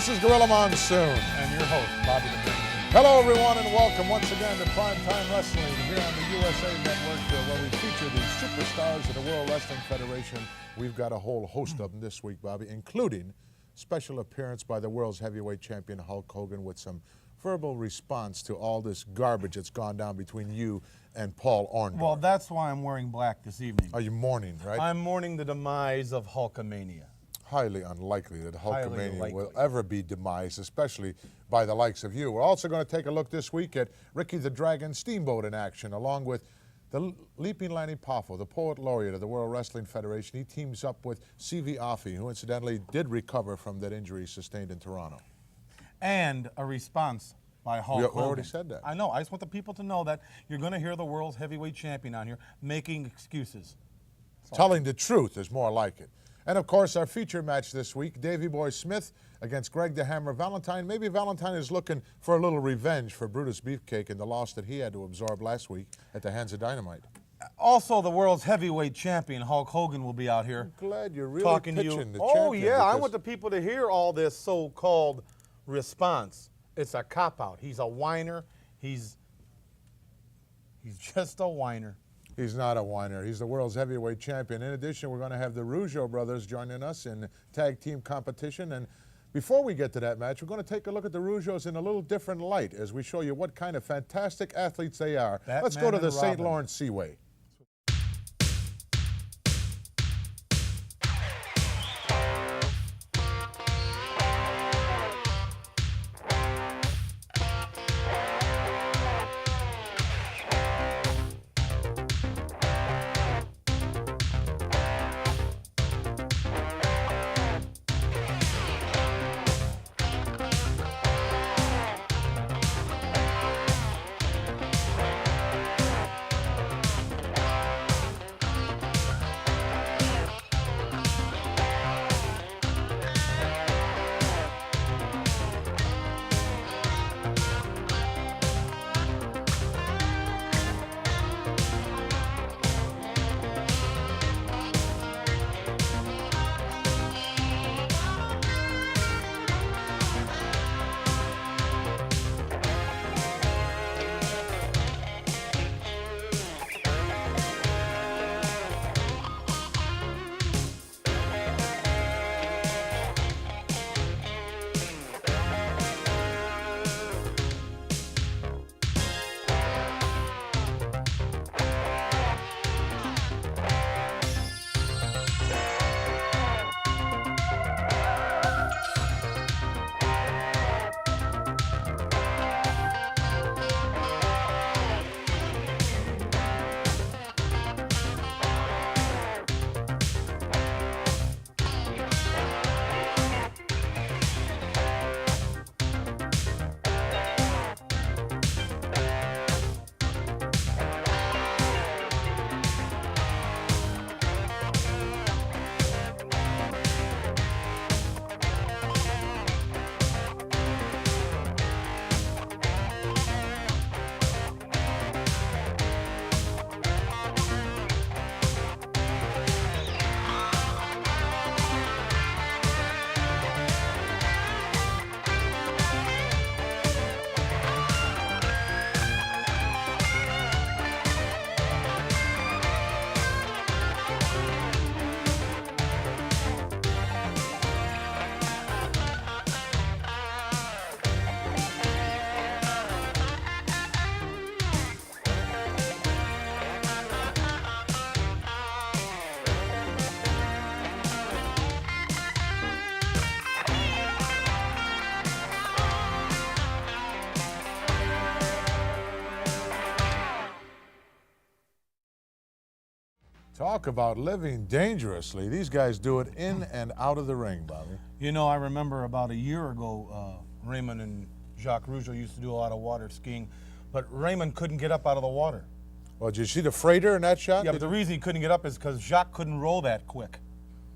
This is Gorilla Monsoon. And your host, Bobby the Brain. Hello, everyone, and welcome once again to Primetime Wrestling here on the USA Network, where we feature the superstars of the World Wrestling Federation. We've got a whole host of them this week, Bobby, including special appearance by the world's heavyweight champion, Hulk Hogan, with some verbal response to all this garbage that's gone down between you and Paul Orndorff. Well, that's why I'm wearing black this evening. Are you mourning, right? I'm mourning the demise of Hulkamania. Highly unlikely that Hulkamania will ever be demised, especially by the likes of you. We're also going to take a look this week at Ricky the Dragon Steamboat in action, along with the Leaping Lanny Poffo, the poet laureate of the World Wrestling Federation. He teams up with C.V. Offey, who incidentally did recover from that injury sustained in Toronto. And a response by Hulk Hogan. We already said that. I know. I just want the people to know that you're going to hear the world's heavyweight champion on here making excuses. Telling the truth is more like it. And, of course, our feature match this week, Davey Boy Smith against Greg the Hammer Valentine. Maybe Valentine is looking for a little revenge for Brutus Beefcake and the loss that he had to absorb last week at the hands of Dynamite. Also, the world's heavyweight champion, Hulk Hogan, will be out here. I'm glad you're really talking pitching to you. The Oh, champion. yeah. I want the people to hear all this so-called response. It's a cop-out. He's a whiner. He's just a whiner. He's not a whiner. He's the world's heavyweight champion. In addition, we're going to have the Rougeau brothers joining us in tag team competition. And before we get to that match, we're going to take a look at the Rougeaus in a little different light as we show you what kind of fantastic athletes they are. Let's go to the St. Lawrence Seaway. Talk about living dangerously. These guys do it in and out of the ring, Bobby. You know, I remember about a year ago, Raymond and Jacques Rougeau used to do a lot of water skiing, but Raymond couldn't get up out of the water. Well, did you see the freighter in that shot? Yeah, but the reason he couldn't get up is because Jacques couldn't roll that quick.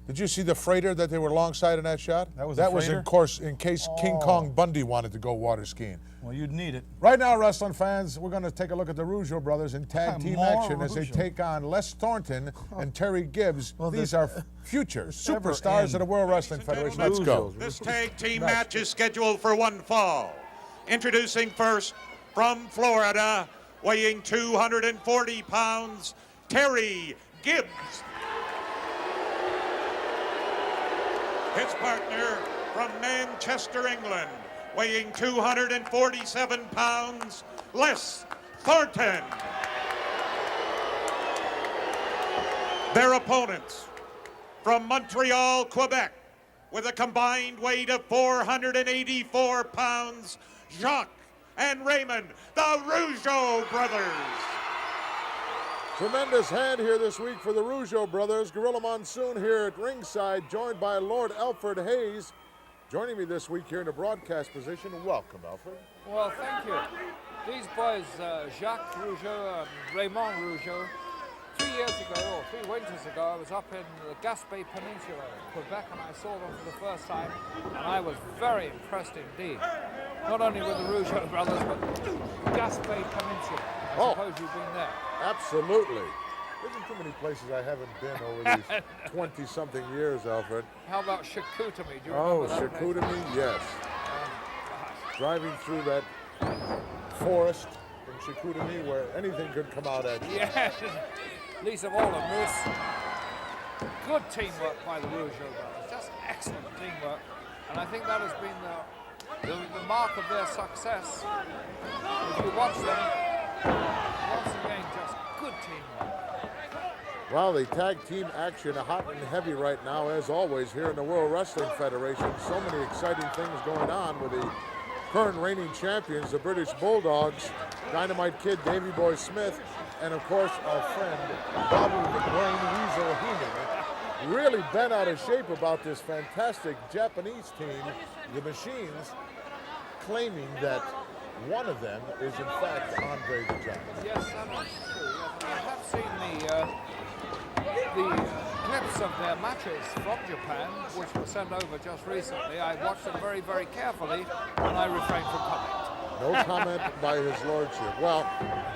Did you see the freighter that they were alongside in that shot? That was in course in case King Kong Bundy wanted to go water skiing. Well, you'd need it. Right now, wrestling fans, we're going to take a look at the Rougeau brothers in tag team action as they take on Les Thornton and Terry Gibbs. These are future superstars of the World Wrestling Federation. Let's go. This tag team match is scheduled for one fall. Introducing first, from Florida, weighing 240 pounds, Terry Gibbs. His partner from Manchester, England, weighing 247 pounds, Les Thornton. Their opponents from Montreal, Quebec, with a combined weight of 484 pounds, Jacques and Raymond, the Rougeau brothers. Tremendous hand here this week for the Rougeau brothers. Gorilla Monsoon here at ringside, joined by Lord Alfred Hayes. Joining me this week here in the broadcast position. Welcome, Alfred. Well, thank you. These boys, Jacques Rougeau and Raymond Rougeau, 3 years ago, or 3 winters ago, I was up in the Gaspé Peninsula, Quebec, and I saw them for the first time, and I was very impressed indeed. Not only with the Rougeau brothers, but Gaspé Peninsula. I suppose you've been there. Absolutely. There isn't too many places I haven't been over these 20-something years, Alfred. How about Chicoutimi? Do you remember that place? Chicoutimi, yes. Driving through that forest in Chicoutimi where anything could come out at you. Yes, least of all a moose. Good teamwork by the Rougeau brothers, just excellent teamwork. And I think that has been the mark of their success. If you watch them, once again, just good teamwork. Well, the tag team action hot and heavy right now, as always, here in the World Wrestling Federation. So many exciting things going on with the current reigning champions, the British Bulldogs, Dynamite Kid, Davey Boy Smith, and of course our friend Bobby the Brain Weasel Heenan. Really bent out of shape about this fantastic Japanese team, the Machines, claiming that one of them is in fact Andre the Giant. Yes, that is true. Yes, I have seen the clips of their matches from Japan, which were sent over just recently. I watched them very, very carefully, and I refrained from comment. No comment by his lordship. Well,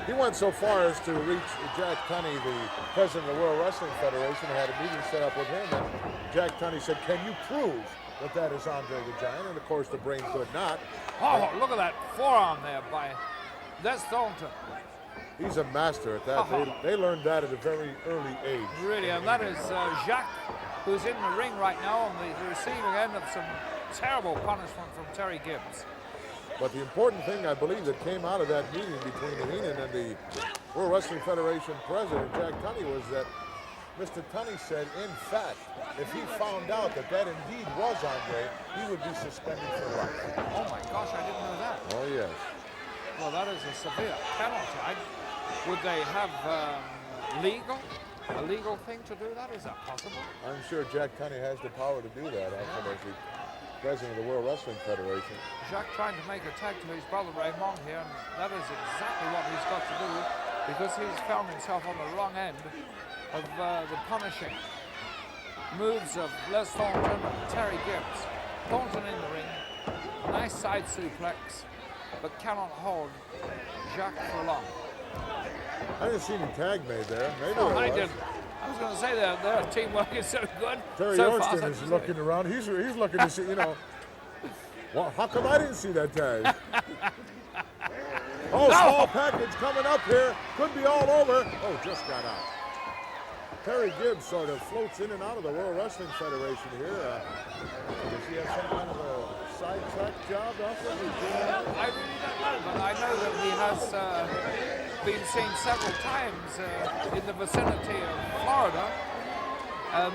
he went so far as to reach Jack Tunney, the president of the World Wrestling Federation, had a meeting set up with him, and Jack Tunney said, "Can you prove that that is Andre the Giant?" And of course, the Brain could not. Oh, look at that forearm there by Les Thornton. He's a master at that. They learned that at a very early age. Really, and that is Jacques, who's in the ring right now on the receiving end of some terrible punishment from Terry Gibbs. But the important thing, I believe, that came out of that meeting between Heenan and the World Wrestling Federation president, Jack Tunney, was that Mr. Tunney said, in fact, if he found out that that indeed was Andre, he would be suspended for life. Oh my gosh, I didn't know that. Oh, yes. Well, that is a severe penalty. Would they have a legal thing to do that? Is that possible? I'm sure Jack Tunney has the power to do that, after as the president of the World Wrestling Federation. Jacques trying to make a tag to his brother Raymond here, and that is exactly what he's got to do, because he's found himself on the wrong end of the punishing moves of Les Thornton and Terry Gibbs. Thornton in the ring, nice side suplex, but cannot hold Jacques for long. I didn't see any tag made there. Maybe No, I didn't. I was going to say that their teamwork is so good. Terry so Orston is looking around. He's looking to see, well, how come I didn't see that tag? Oh, small package coming up here. Could be all over. Oh, just got out. Terry Gibbs sort of floats in and out of the World Wrestling Federation here. Does he have some kind of a sidetrack job? I really don't know, but I know that he has been seen several times in the vicinity of Florida,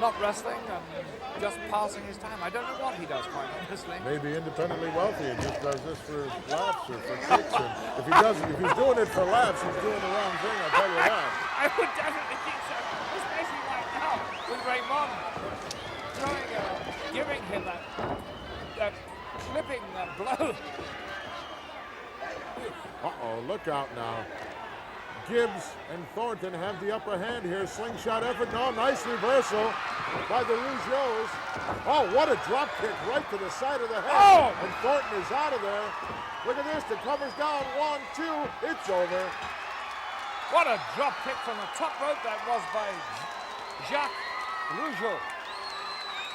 not wrestling and just passing his time. I don't know what he does, quite honestly. Maybe independently wealthy and just does this for laughs or for kicks. And if he's doing it for laughs, he's doing the wrong thing, I'll tell you that. I would definitely think so, especially right now with Raymond giving him that clipping blow. Uh-oh, look out now. Gibbs and Thornton have the upper hand here. Slingshot effort. No, nice reversal by the Rougeaus. Oh, what a drop kick right to the side of the head. Oh! And Thornton is out of there. Look at this. The cover's down. 1, 2. It's over. What a drop kick from the top rope that was by Jacques Rougeau.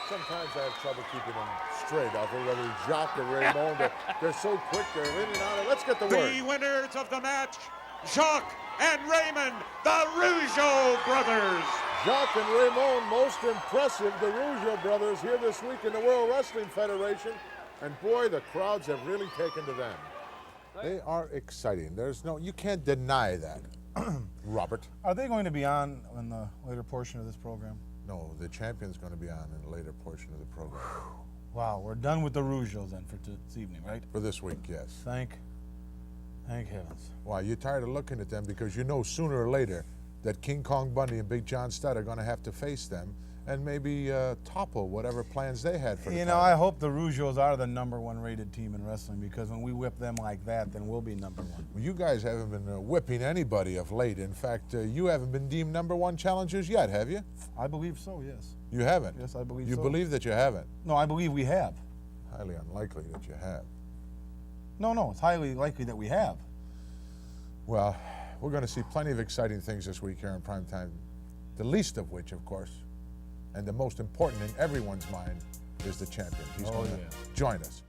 Sometimes I have trouble keeping them straight, Alfred, whether it's Jacques or Raymond. They're so quick. They're in and out. Let's get the word. The winners of the match, Jacques and Raymond, the Rougeau brothers. Jacques and Raymond, most impressive. The Rougeau brothers here this week in the World Wrestling Federation. And boy, the crowds have really taken to them. They are exciting. You can't deny that. Robert? Are they going to be on in the later portion of this program? No, the champion's going to be on in the later portion of the program. Wow, we're done with the Rougeaus then for this evening, right? For this week, yes. Thank heavens. Why, you're tired of looking at them because you know sooner or later that King Kong Bundy and Big John Studd are going to have to face them and maybe topple whatever plans they had for the You know, I hope the Rougeaus are the #1 rated team in wrestling, because when we whip them like that, then we'll be #1. You guys haven't been whipping anybody of late. In fact, you haven't been deemed #1 challengers yet, have you? I believe so, yes. You haven't? Yes, I believe You so. believe that you haven't? No, I believe we have. Highly unlikely that you have. No, it's highly likely that we have. Well, we're going to see plenty of exciting things this week here in primetime, the least of which, of course, and the most important in everyone's mind, is the champion. He's going to join us.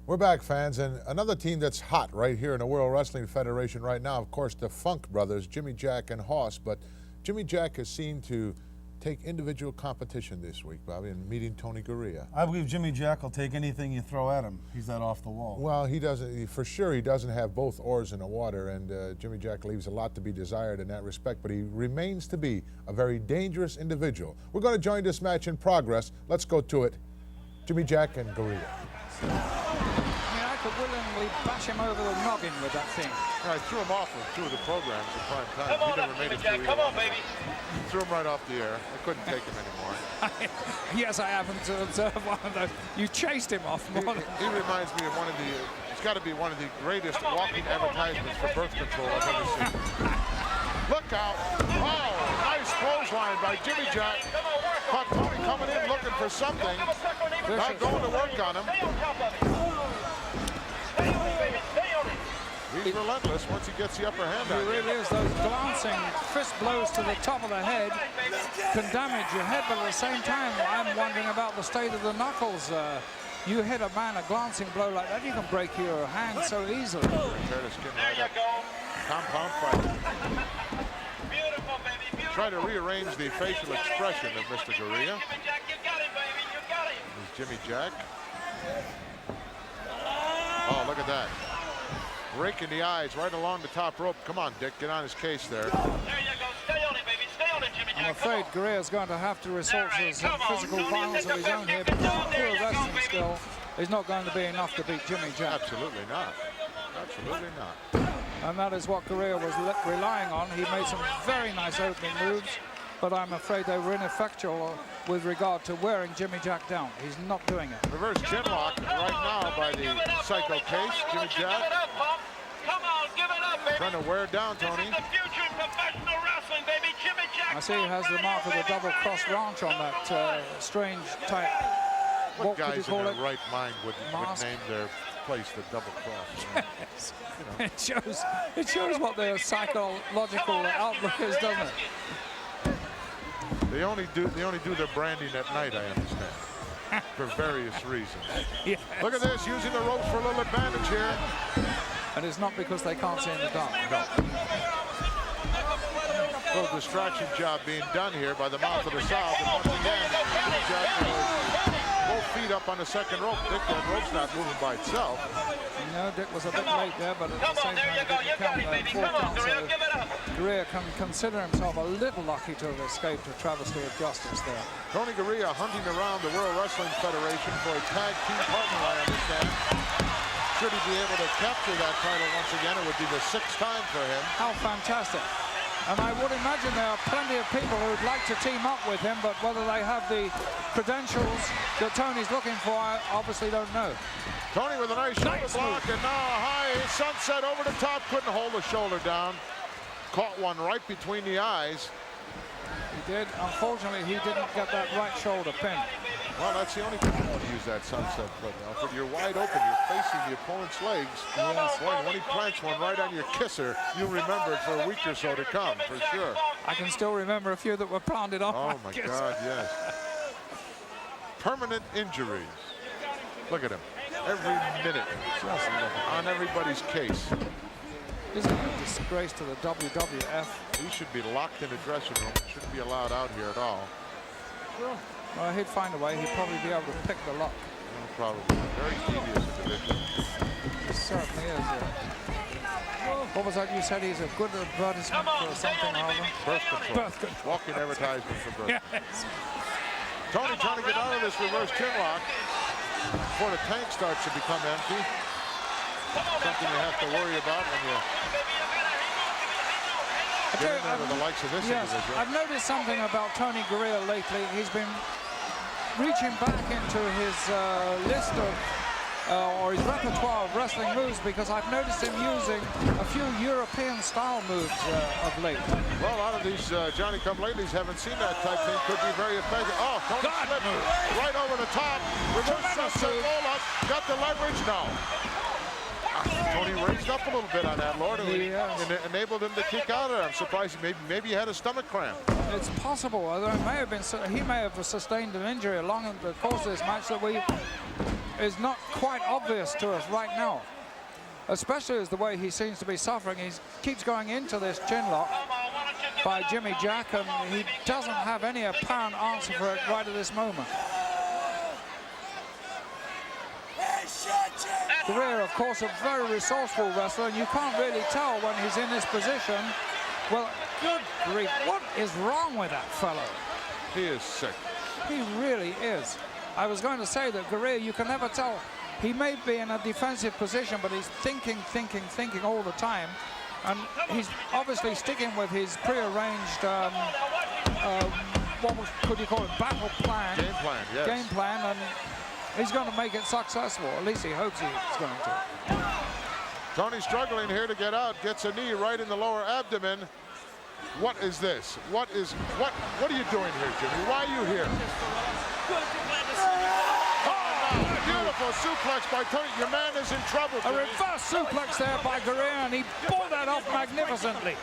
We're back, fans, and another team that's hot right here in the World Wrestling Federation right now, of course, the Funk brothers, Jimmy Jack and Hoss, but Jimmy Jack is seen to take individual competition this week, Bobby, and meeting Tony Gurria. I believe Jimmy Jack will take anything you throw at him. He's that off the wall. Well, he doesn't, for sure he doesn't have both oars in the water, and Jimmy Jack leaves a lot to be desired in that respect, but he remains to be a very dangerous individual. We're going to join this match in progress. Let's go to it. Jimmy Jack and Gurria. I could willingly bash him over the noggin with that thing. I threw him off of 2 of the programs at prime time. Come on, he never made it through. Come on, baby. Threw him right off the air. I couldn't take him anymore. Yes, I happened to observe one of those. You chased him off more than... He reminds me of one of the, it's got to be one of the greatest walking advertisements for birth control I've ever seen. Look out. Oh, nice clothesline by Jimmy Jack. Caught Tony coming in looking for something. Not going to work on him. He's relentless once he gets the upper hand He on you. really is. Those glancing fist blows to the top of the head can damage your head, but at the same time, I'm wondering about the state of the knuckles. You hit a man a glancing blow like that, you can break your hand so easily. There you go. Compound fight. Beautiful, baby. Beautiful. Try to rearrange the facial expression of Mr. Gurria. Jimmy Jack, you got it, baby. You got it. There's Jimmy Jack. Oh, look at that. Raking the eyes right along the top rope. Come on, Dick, get on his case there. There you go. Stay on it, baby. Stay on it, Jimmy Jack. I'm afraid Gurria's going to have to resort to some physical violence of his own here, because pure wrestling skill is not going to be enough to beat Jimmy Jack. Absolutely not. Absolutely not. And that is what Gurria was relying on. He made some very nice opening moves, but I'm afraid they were ineffectual with regard to wearing Jimmy Jack down. He's not doing it. Reverse chin lock right now by the Psycho Case. Jimmy Jack Come on, give it up, baby. trying to wear down Tony. This is the future in professional wrestling, baby. Jimmy Jack. I see he has the mark of the double cross ranch on that strange type. What What could you guys in call their it? right mind would Mask? name their place the Double Cross? You know. It shows what their psychological outlook is, doesn't it? They only do their branding at night, I understand, for various reasons. Yes. Look at this, using the ropes for a little advantage here. And it's not because they can't see in the dark. No. Little distraction job being done here by the mouth of the South. And once again, Jimmy Jack with both feet up on the second rope. Dick, that rope's not moving by itself. No, Dick was a bit late there, but at the same time, he didn't count four counts. So Gurria can consider himself a little lucky to have escaped a travesty of justice there. Tony Gurria hunting around the World Wrestling Federation for a tag team partner, I understand. Should he be able to capture that title once again, it would be the 6th time for him. How fantastic. And I would imagine there are plenty of people who'd like to team up with him, but whether they have the credentials that Tony's looking for, I obviously don't know. Tony with a nice shoulder block, and now a high sunset over the top. Couldn't hold the shoulder down. Caught one right between the eyes. He did. Unfortunately, he didn't get that right shoulder pin. Well, that's the only time you want to use that sunset flip, Alfred. You're wide open. You're facing the opponent's legs. Yes. Boy, when he plants one right on your kisser, you'll remember it for a week or so to come, for sure. I can still remember a few that were planted on Oh, my God, yes. Permanent injuries. Look at him. Every minute. Just on everybody's case. Isn't it a disgrace to the WWF? He should be locked in a dressing room. Shouldn't be allowed out here at all. Well, he'd find a way. He'd probably be able to pick the lock. No, probably. Very devious individual. He certainly is. What was that you said? He's a good advertisement for something or other? Birth control. Birth control. Walking advertisement for birth. Yes. Tony trying to get out of this reverse chin lock before the tank starts to become empty. Something you have to worry about when you get in there with the likes of this individual. I've noticed something about Tony Gurria lately. He's been reaching back into his list of or his repertoire of wrestling moves, because I've noticed him using a few European style moves of late. Well, a lot of these Johnny-come-latelys haven't seen that type thing. Could be very effective. Oh, Tony slipped right over the top. Reverse sunset roll-up. Got the leverage now. Tony raised up a little bit on that, Lord, and enabled him to kick out of it. I'm surprised maybe he had a stomach cramp. It's possible. There may have been, he may have sustained an injury along the course of this match that is not quite obvious to us right now. Especially as the way he seems to be suffering. He keeps going into this chin lock by Jimmy Jack, and he doesn't have any apparent answer for it right at this moment. Gurria, of course, a very resourceful wrestler, and you can't really tell when he's in this position. Well, good grief, what is wrong with that fellow? He is sick. He really is. I was going to say that Gurria, you can never tell. He may be in a defensive position, but he's thinking all the time. And he's obviously sticking with his prearranged, could you call it, battle plan? Game plan, yes. Game plan, and he's going to make it successful. At least he hopes he's going to. Tony struggling here to get out. Gets a knee right in the lower abdomen. What is this? What are you doing here, Jimmy? Why are you here? Oh, beautiful suplex by Tony. Your man is in trouble. A reverse suplex there by Gurria, and he pulled that off magnificently.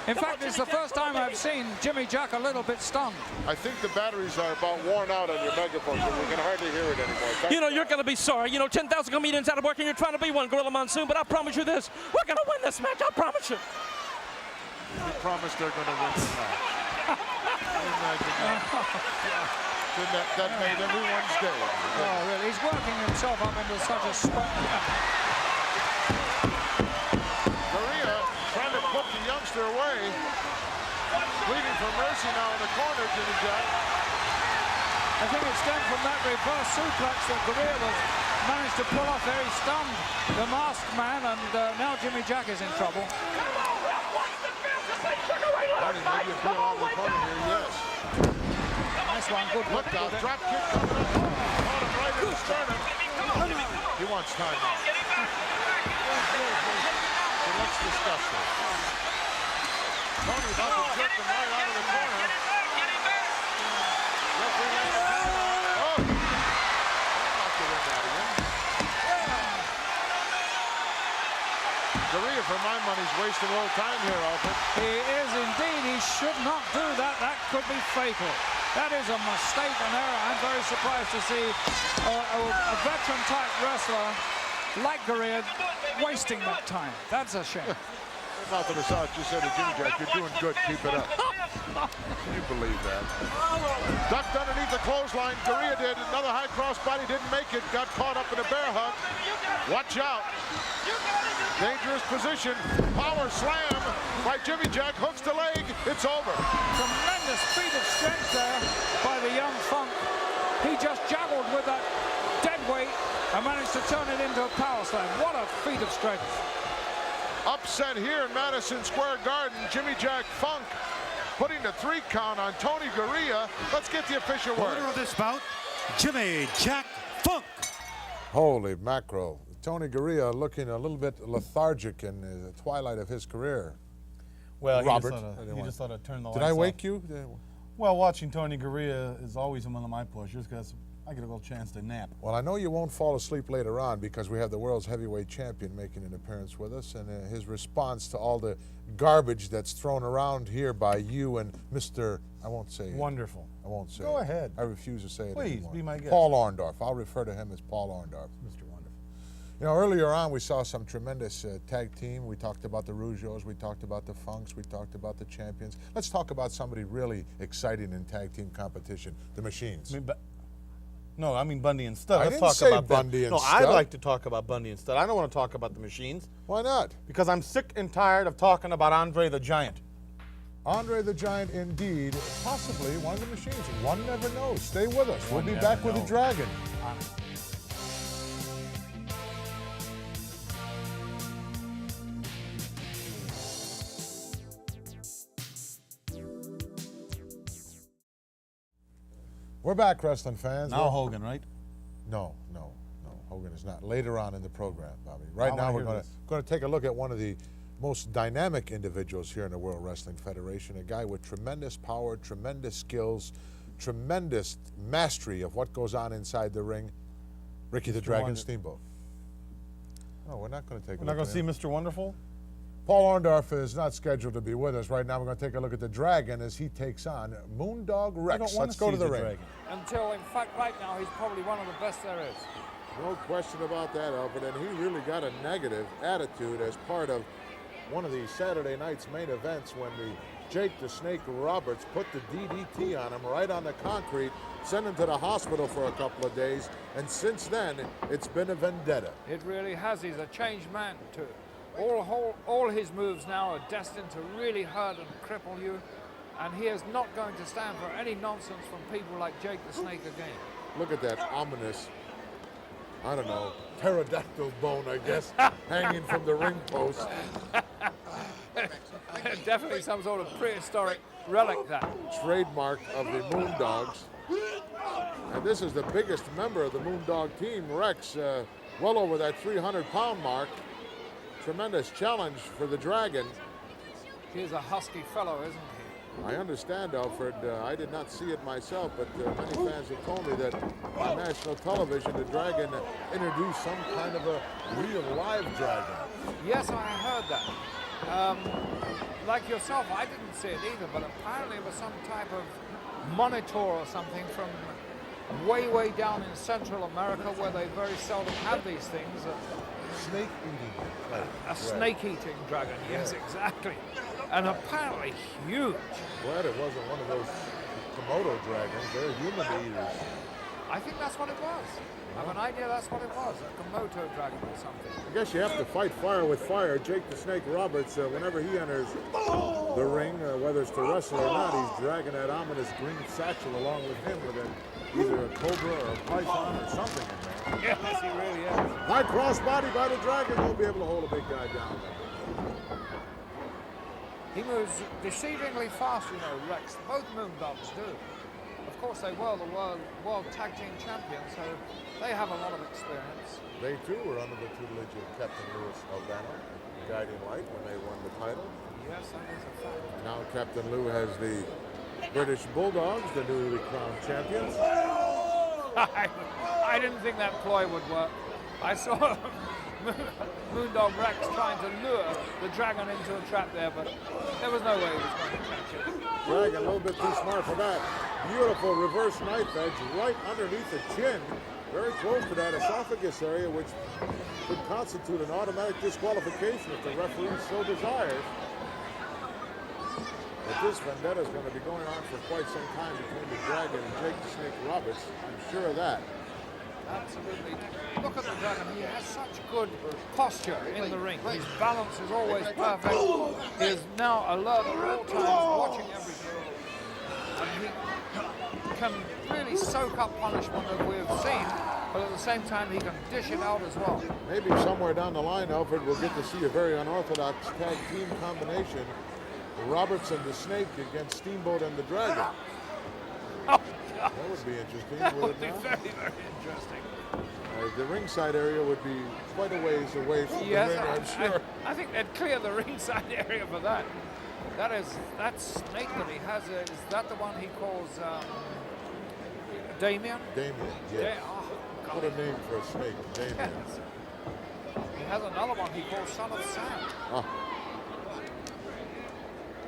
In fact, it's the first time I've seen Jimmy Jack a little bit stunned. I think the batteries are about worn out on your megaphone, so we can hardly hear it anymore. You know, you're going to be sorry. You know, 10,000 comedians out of work, and you're trying to be one, Gorilla Monsoon, but I promise you this. We're going to win this match. I promise you. You promise they're going to win the match. That made everyone's day. Oh, really? He's working himself up into such a spot. Gurria trying to put the youngster away. Pleading for mercy now in the corner, Jimmy Jack. I think it stemmed from that reverse suplex that Gurria managed to pull off there. He stunned the masked man, and now Jimmy Jack is in trouble. Maybe a peel out of the corner here, yes. Nice one, good look out, drop kick coming up. Caught him right in the sternum. He wants time now. So let's discuss this. Tony about to jerk him right out of the corner. Referee laying a count on. Oh! Not to win that again. Gurria, for my money, is wasting a little time here, Alfred. He is indeed. He should not do that. That could be fatal. That is a mistake, an error. I'm very surprised to see a veteran-type wrestler like Gurria wasting that time. That's a shame. Mouth of the South just said to Jimmy Jack, you're doing good, keep it up. Can you believe that? Ducked underneath the clothesline, Gurria did. Another high cross body, didn't make it. Got caught up in a bear hug. Watch out. Dangerous position. Power slam by Jimmy Jack. Hooks the leg. It's over. Tremendous feat of strength there by the young Funk. He just juggled with that dead weight and managed to turn it into a power slam. What a feat of strength. upset here in Madison Square Garden. Jimmy Jack Funk putting the 3 count on Tony Gurria. Let's get the official word. Winner of this bout, Jimmy Jack Funk. Holy mackerel. Tony Gurria looking a little bit lethargic in the twilight of his career. Well, Robert, he just thought I'd turn the lights Did I off. wake you? Well, watching Tony Gurria is always one of my pleasures because I get a little chance to nap. Well, I know you won't fall asleep later on because we have the world's heavyweight champion making an appearance with us, and his response to all the garbage that's thrown around here by you and Mr. I won't say Wonderful. I won't say Go it. ahead. I refuse to say it Please, anymore. be my guest. Paul Orndorff. I'll refer to him as Paul Orndorff. Mr. Wonderful. You know, earlier on we saw some tremendous tag team. We talked about the Rougeaus, we talked about the Funks, we talked about the champions. Let's talk about somebody really exciting in tag team competition, the Machines. I mean Bundy and Studd. I Let's didn't talk say about them. Bundy and No, Studd. I'd like to talk about Bundy and Studd. I don't want to talk about the Machines Why not? because I'm sick and tired of talking about Andre the Giant. Andre the Giant, indeed, possibly one of the Machines. One never knows. Stay with us. We'll be back with the Dragon. We're back, wrestling fans. Now Hogan, right? No. Hogan is not. Later on in the program, Bobby. Right I now, wanna we're hear going to take a look at one of the most dynamic individuals here in the World Wrestling Federation, a guy with tremendous power, tremendous skills, tremendous mastery of what goes on inside the ring, Ricky the Dragon Steamboat. No, we're not going to take a We're not look going at to him. see Mr. Wonderful? Paul Orndorff is not scheduled to be with us. Right now, we're going to take a look at the Dragon as he takes on Moondog I Rex. don't want Let's to go see to the ring. Dragon. Until, in fact, right now, he's probably one of the best there is. No question about that, Alfred. And he really got a negative attitude as part of one of the Saturday night's main events when the Jake the Snake Roberts put the DDT on him right on the concrete, sent him to the hospital for a couple of days, and since then, it's been a vendetta. It really has. He's a changed man, too. All his moves now are destined to really hurt and cripple you, and he is not going to stand for any nonsense from people like Jake the Snake again. Look at that ominous, I don't know, pterodactyl bone, I guess, hanging from the ring post. Definitely some sort of prehistoric relic, that. Trademark of the Moondogs. And this is the biggest member of the Moondog team, Rex, well over that 300-pound mark. Tremendous challenge for the Dragon. He's a husky fellow, isn't he? I understand, Alfred. I did not see it myself, but many fans have told me that on national television, the Dragon introduced some kind of a real live dragon. Yes, I heard that. Like yourself, I didn't see it either, but apparently it was some type of monitor or something from way down in Central America where they very seldom have these things. Snake eating. A snake-eating dragon, yes, exactly. And apparently huge. Glad it wasn't one of those Komodo dragons. They're human eaters. I think that's what it was. I have an idea that's what it was, a Komodo dragon or something. I guess you have to fight fire with fire. Jake the Snake Roberts, whenever he enters the ring, whether it's to wrestle or not, he's dragging that ominous green satchel along with him with either a cobra or a python or something in there. Yes, he really is. High crossbody by the Dragon won't be able to hold a big guy down. He moves deceivingly fast, you know, Rex. Both Moondogs do. Of course, they were the world tag team champions, so they have a lot of experience. They too were under the tutelage of Captain Louis Albano, the guiding light, when they won the title. Yes, that is a fact. Now Captain Lou has the British Bulldogs, the newly crowned champions. I didn't think that ploy would work. I saw Moondog Rex trying to lure the Dragon into a trap there, but there was no way he was going to catch it. Dragon a little bit too smart for that. Beautiful reverse knife edge right underneath the chin, very close to that esophagus area, which could constitute an automatic disqualification if the referee so desires. But this vendetta is going to be going on for quite some time between the Dragon and Jake the Snake Roberts. I'm sure of that. Absolutely. Look at the Dragon. He has such good posture in the ring. His balance is always perfect. He is now alert at all times, watching everything. And he can really soak up punishment, as we've seen but at the same time he can dish it out as well. Maybe somewhere down the line, Alfred, we'll get to see a very unorthodox tag team combination. Roberts and the Snake against Steamboat and the Dragon. Oh, that would be interesting, that would would it be not? very, very interesting. The ringside area would be quite a ways away from Yes, the ring, I'm sure. I think they'd clear the ringside area for that. That snake that he has, is that the one he calls Damien? Damien, yes. Oh, What a name for a snake, Damien. yes. He has another one he calls Son of Sam. Ah.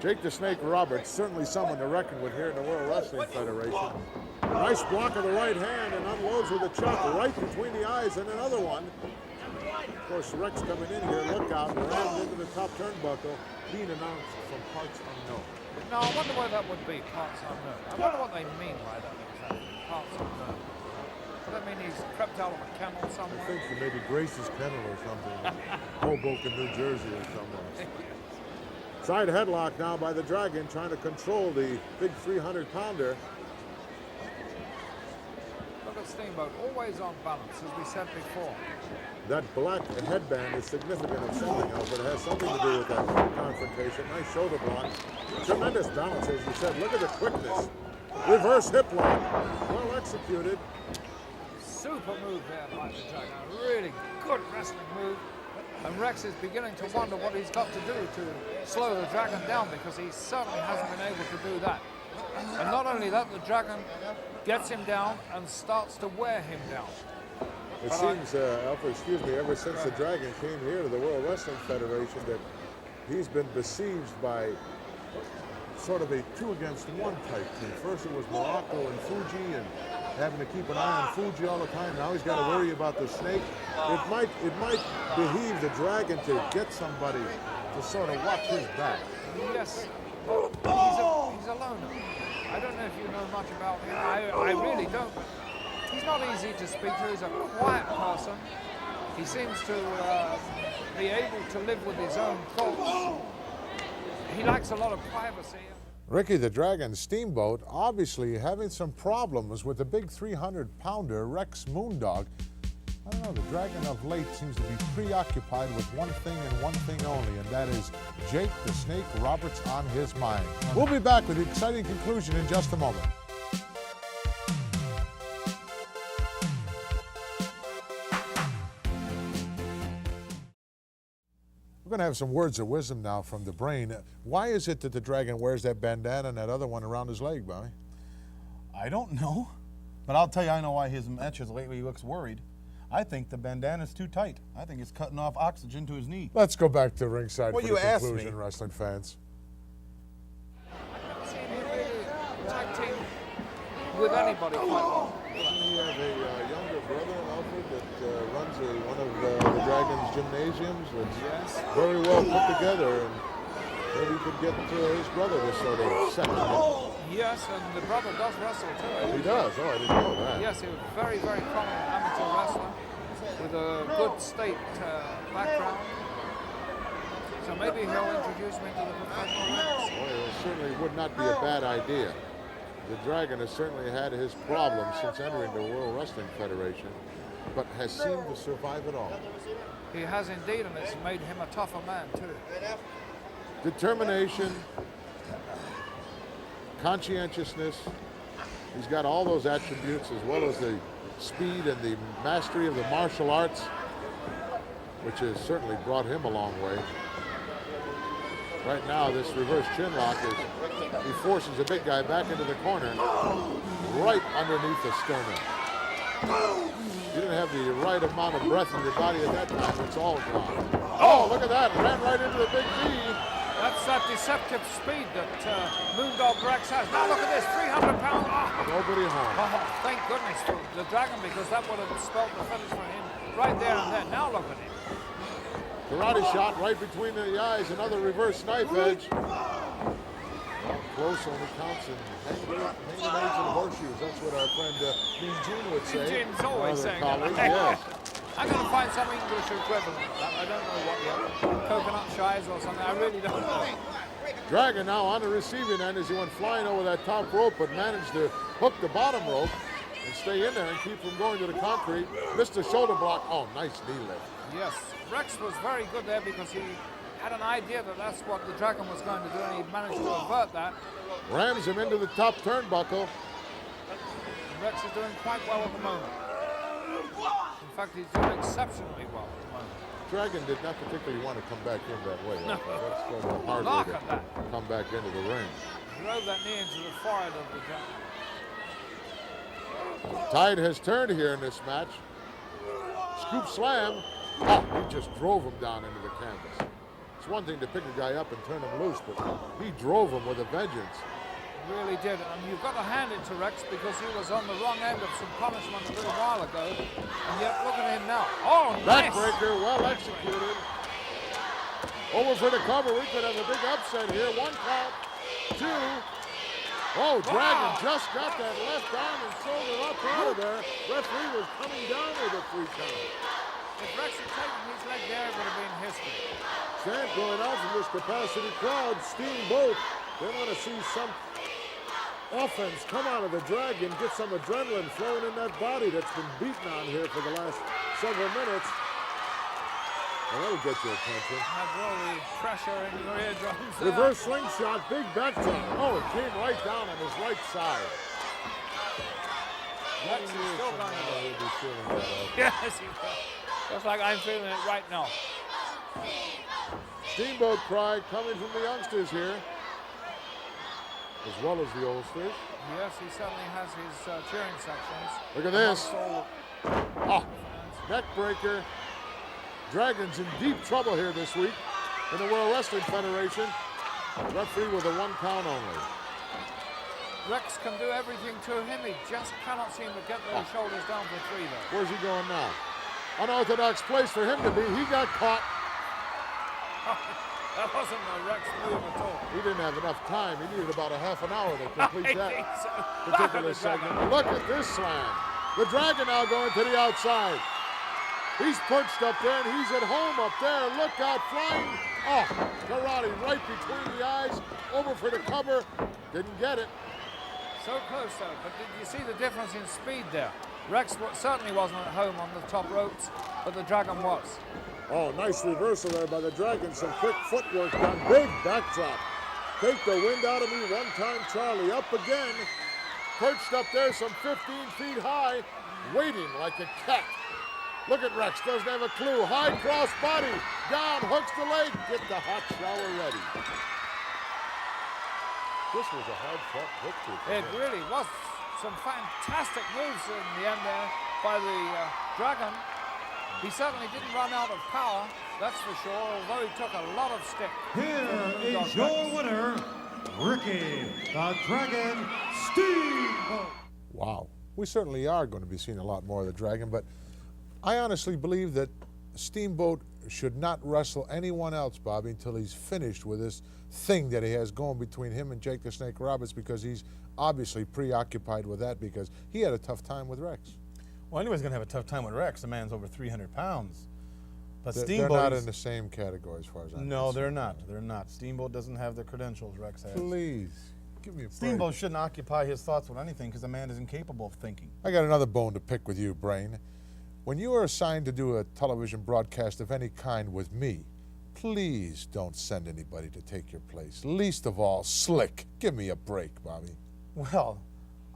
Jake the Snake Roberts, certainly someone to reckon with here in the World Wrestling Federation. Nice block of the right hand and unloads with a chop right between the eyes and another one. Of course, Rex coming in here, look out, rammed into the top turnbuckle, being announced from parts unknown. No, I wonder why that would be, parts unknown. I wonder what they mean by that exactly, parts unknown. Does that mean he's crept out of a kennel I somewhere? think maybe Grace's Kennel or something. Hoboken, New Jersey or somewhere. Side headlock now by the Dragon, trying to control the big 300-pounder. Look at Steamboat, always on balance, as we said before. That black headband is significant of something else, but it has something to do with that confrontation. Nice shoulder block. Tremendous balance, as you said. Look at the quickness. Reverse hip lock. Well executed. Super move there by the Dragon. A really good wrestling move. And Rex is beginning to wonder what he's got to do to slow the Dragon down, because he certainly hasn't been able to do that. And not only that, the Dragon gets him down and starts to wear him down. It seems, Alfred, excuse me, ever since the Dragon came here to the World Wrestling Federation, that he's been besieged by sort of a 2-against-1 type team. First it was Morocco and Fuji, and having to keep an eye on Fuji all the time. Now he's got to worry about the Snake. It might behoove the Dragon to get somebody to sort of watch his back. Yes, he's a loner. I don't know if you know much about him. I really don't. But he's not easy to speak to. He's a quiet person. He seems to be able to live with his own thoughts. He likes a lot of privacy. Ricky the Dragon Steamboat obviously having some problems with the big 300-pounder Rex Moondog. I don't know, the Dragon of late seems to be preoccupied with one thing and one thing only, and that is Jake the Snake Roberts on his mind. We'll be back with the exciting conclusion in just a moment. We're going to have some words of wisdom now from the brain. Why is it that the Dragon wears that bandana and that other one around his leg, Bobby? I don't know, but I'll tell you, I know why his matches lately he looks worried. I think the bandana's too tight. I think it's cutting off oxygen to his knee. Let's go back to ringside Well, for you the asked conclusion, me. wrestling fans. I've never seen him really tag team with anybody quite well. Doesn't he have a younger brother, Alfred, that runs one of the Dragon's gymnasiums that's very well put together, and maybe he could get his brother to sort of second him. Yes, and the brother does wrestle too. He does? Oh, I didn't know that. Yes, he was a very, very prominent amateur wrestler with a good state background. So maybe he'll introduce me to the professional ranks. Well, it certainly would not be a bad idea. The Dragon has certainly had his problems since entering the World Wrestling Federation, but has seemed to survive it all. He has indeed, and it's made him a tougher man too. Determination, conscientiousness. He's got all those attributes, as well as the speed and the mastery of the martial arts, which has certainly brought him a long way. Right now, this reverse chin lock he forces the big guy back into the corner, right underneath the sternum. You didn't have the right amount of breath in your body at that time. It's all gone. Oh, look at that. Ran right into the big V. That's that deceptive speed that Moondog Rex has. Now look at this, 300 pounds. Oh. Nobody home. Oh, thank goodness for the Dragon, because that would have spelled the finish for him right there and then. Now look at him. Karate shot right between the eyes. Another reverse knife edge. Well, close only counts in hanging aids and horseshoes. That's what our friend Mean Gene would say. Gene's always Another saying colleague, that. yes. I'm going to find some English equivalent of that. I don't know what yet. Coconut shies or something. I really don't know. Dragon now on the receiving end as he went flying over that top rope, but managed to hook the bottom rope. and stay in there and keep from going to the concrete. Missed the shoulder block. Oh, nice knee lift. Yes, Rex was very good there because he had an idea that that's what the Dragon was going to do, and he managed to avert that. Rams him into the top turnbuckle. And Rex is doing quite well at the moment. In fact, he's doing exceptionally well at the moment. Dragon did not particularly want to come back in that way. No. That's sort of a hard Look way at that. to come back into the ring. Drove that knee into the forehead of the Dragon. Tide has turned here in this match. Scoop slam. Oh, he just drove him down into the canvas. It's one thing to pick a guy up and turn him loose, but he drove him with a vengeance. Really did, and you've got to hand it to Rex because he was on the wrong end of some punishment a little while ago, and yet look at him now. Oh, nice! Backbreaker, well executed. Over for the cover, we could have a big upset here. 1 count, 2. Oh, Dragon just got that left arm and sold it up out of there. Referee was coming down with a 3 count. If Rex had taken his leg there, it would have been history. Chant going out from this capacity crowd. Steamboat, they want to see some offense come out of the Dragon, get some adrenaline flowing in that body that's been beaten on here for the last several minutes. Well, that'll get your attention. Have all the pressure in your eardrums. Reverse slingshot, big back drop. Oh, it came right down on his right side. Rex is still going to He'll be feeling that out. Yes, he will. Just like I'm feeling it right now. Steamboat cry coming from the youngsters here, as well as the oldsters. Yes, he certainly has his cheering sections. Look at this. amongst Oh, all neck breaker. Dragon's in deep trouble here this week in the World Wrestling Federation. Referee with a 1 count only. Rex can do everything to him. He just cannot seem to get those shoulders down for 3 though. Where's he going now? Unorthodox place for him to be. He got caught. That wasn't a Rex move at all. He didn't have enough time. He needed about a half an hour to complete I that think so. particular segment. Look at this slam. The Dragon now going to the outside. He's perched up there, and he's at home up there. Look out, flying. Oh, karate right between the eyes. Over for the cover. Didn't get it. So close though, but did you see the difference in speed there? Rex certainly wasn't at home on the top ropes, but the Dragon was. Oh, nice reversal there by the Dragon. Some quick footwork done. Big backdrop. Take the wind out of me. 1 time Charlie. Up again. Perched up there some 15 feet high. Waiting like a cat. Look at Rex. Doesn't have a clue. High cross body. Down. Hooks the leg. Get the hot shower ready. This was a hard-fought victory. It really was. Some fantastic moves in the end there by the Dragon. He certainly didn't run out of power, that's for sure, although he took a lot of stick. Here is your winner, Ricky the Dragon Steamboat. Wow. We certainly are going to be seeing a lot more of the Dragon, but I honestly believe that Steamboat should not wrestle anyone else, Bobby, until he's finished with this thing that he has going between him and Jake the Snake Roberts, because he's obviously preoccupied with that because he had a tough time with Rex. Well, anybody's going to have a tough time with Rex. The man's over 300 pounds. But They're Steamboat not in the same category as far as I'm No, concerned. they're not. They're not. Steamboat doesn't have the credentials Rex has. Please, give me a break. Steamboat shouldn't occupy his thoughts with anything because the man is incapable of thinking. I got another bone to pick with you, Brain. When you are assigned to do a television broadcast of any kind with me, please don't send anybody to take your place. Least of all, Slick. Give me a break, Bobby. Well,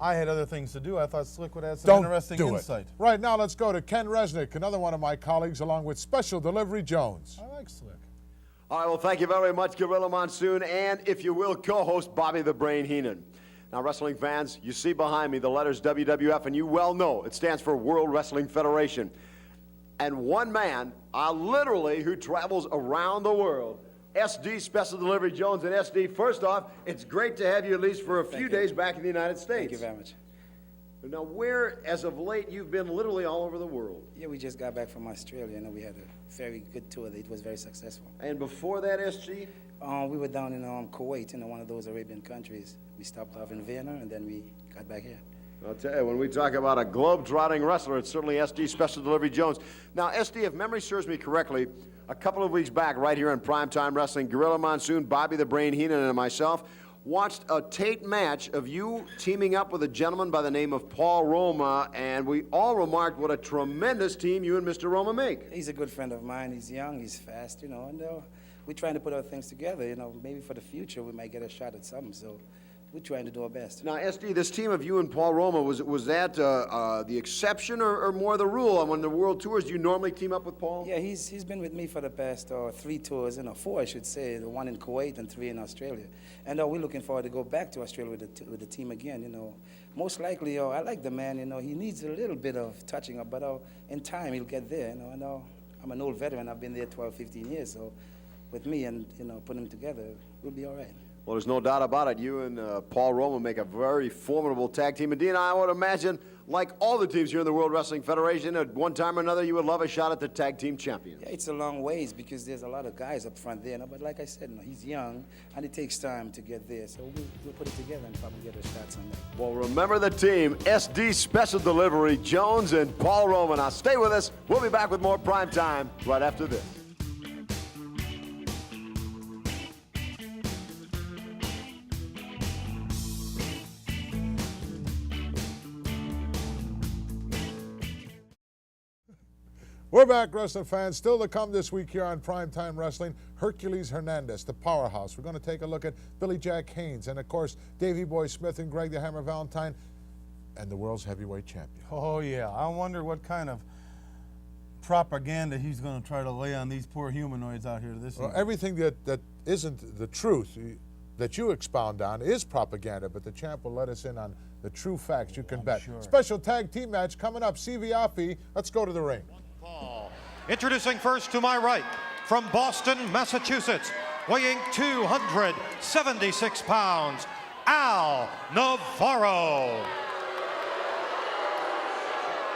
I had other things to do. I thought Slick would add some interesting do insight. it. Right now, let's go to Ken Resnick, another one of my colleagues, along with Special Delivery Jones. I like Slick. All right, well, thank you very much, Gorilla Monsoon, and, if you will, co-host Bobby the Brain Heenan. Now, wrestling fans, you see behind me the letters WWF, and you well know it stands for World Wrestling Federation. And one man, literally, who travels around the world, SD Special Delivery Jones. And SD, first off, it's great to have you at least for a few days back in the United States. Thank you very much. Now, where, as of late, you've been literally all over the world. Yeah, we just got back from Australia. We had a very good tour. It was very successful. And before that, SG? We were down in Kuwait, one of those Arabian countries. We stopped off in Vienna, and then we got back here. I'll tell you, when we talk about a globe-trotting wrestler, it's certainly SD Special Delivery Jones. Now, SD, if memory serves me correctly, a couple of weeks back, right here on Primetime Wrestling, Gorilla Monsoon, Bobby the Brain Heenan, and myself watched a tape match of you teaming up with a gentleman by the name of Paul Roma, and we all remarked what a tremendous team you and Mr. Roma make. He's a good friend of mine. He's young, he's fast, you know, and we're trying to put our things together, you know. Maybe for the future we might get a shot at something, so we're trying to do our best. Now, SD, this team of you and Paul Roma, was that the exception or more the rule? On the World Tours, do you normally team up with Paul? Yeah, he's been with me for the past 3 tours, 4 I should say, the 1 in Kuwait and 3 in Australia. And we're looking forward to go back to Australia with the team again, you know. Most likely, I like the man, you know, he needs a little bit of touching up, but in time he'll get there, you know. And I'm an old veteran, I've been there 12, 15 years, so with me and, you know, putting them together, we'll be all right. Well, there's no doubt about it. You and Paul Roma make a very formidable tag team. And Dean, I would imagine, like all the teams here in the World Wrestling Federation, at one time or another, you would love a shot at the tag team champion. Yeah, it's a long ways because there's a lot of guys up front there. You know, but like I said, you know, he's young and it takes time to get there. So we'll put it together and probably get a shot someday. Well, remember the team, SD Special Delivery, Jones and Paul Roma. Now stay with us. We'll be back with more Prime Time right after this. We're back, wrestling fans. Still to come this week here on Primetime Wrestling, Hercules Hernandez, the powerhouse. We're going to take a look at Billy Jack Haynes and, of course, Davey Boy Smith and Greg the Hammer Valentine and the world's heavyweight champion. Oh, yeah. I wonder what kind of propaganda he's going to try to lay on these poor humanoids out here this Well, evening. everything that isn't the truth that you expound on is propaganda, but the champ will let us in on the true facts. You can bet. Sure. Special tag team match coming up. CV Afi, let's go to the ring. Introducing first to my right, from Boston, Massachusetts, weighing 276 pounds, Al Navarro.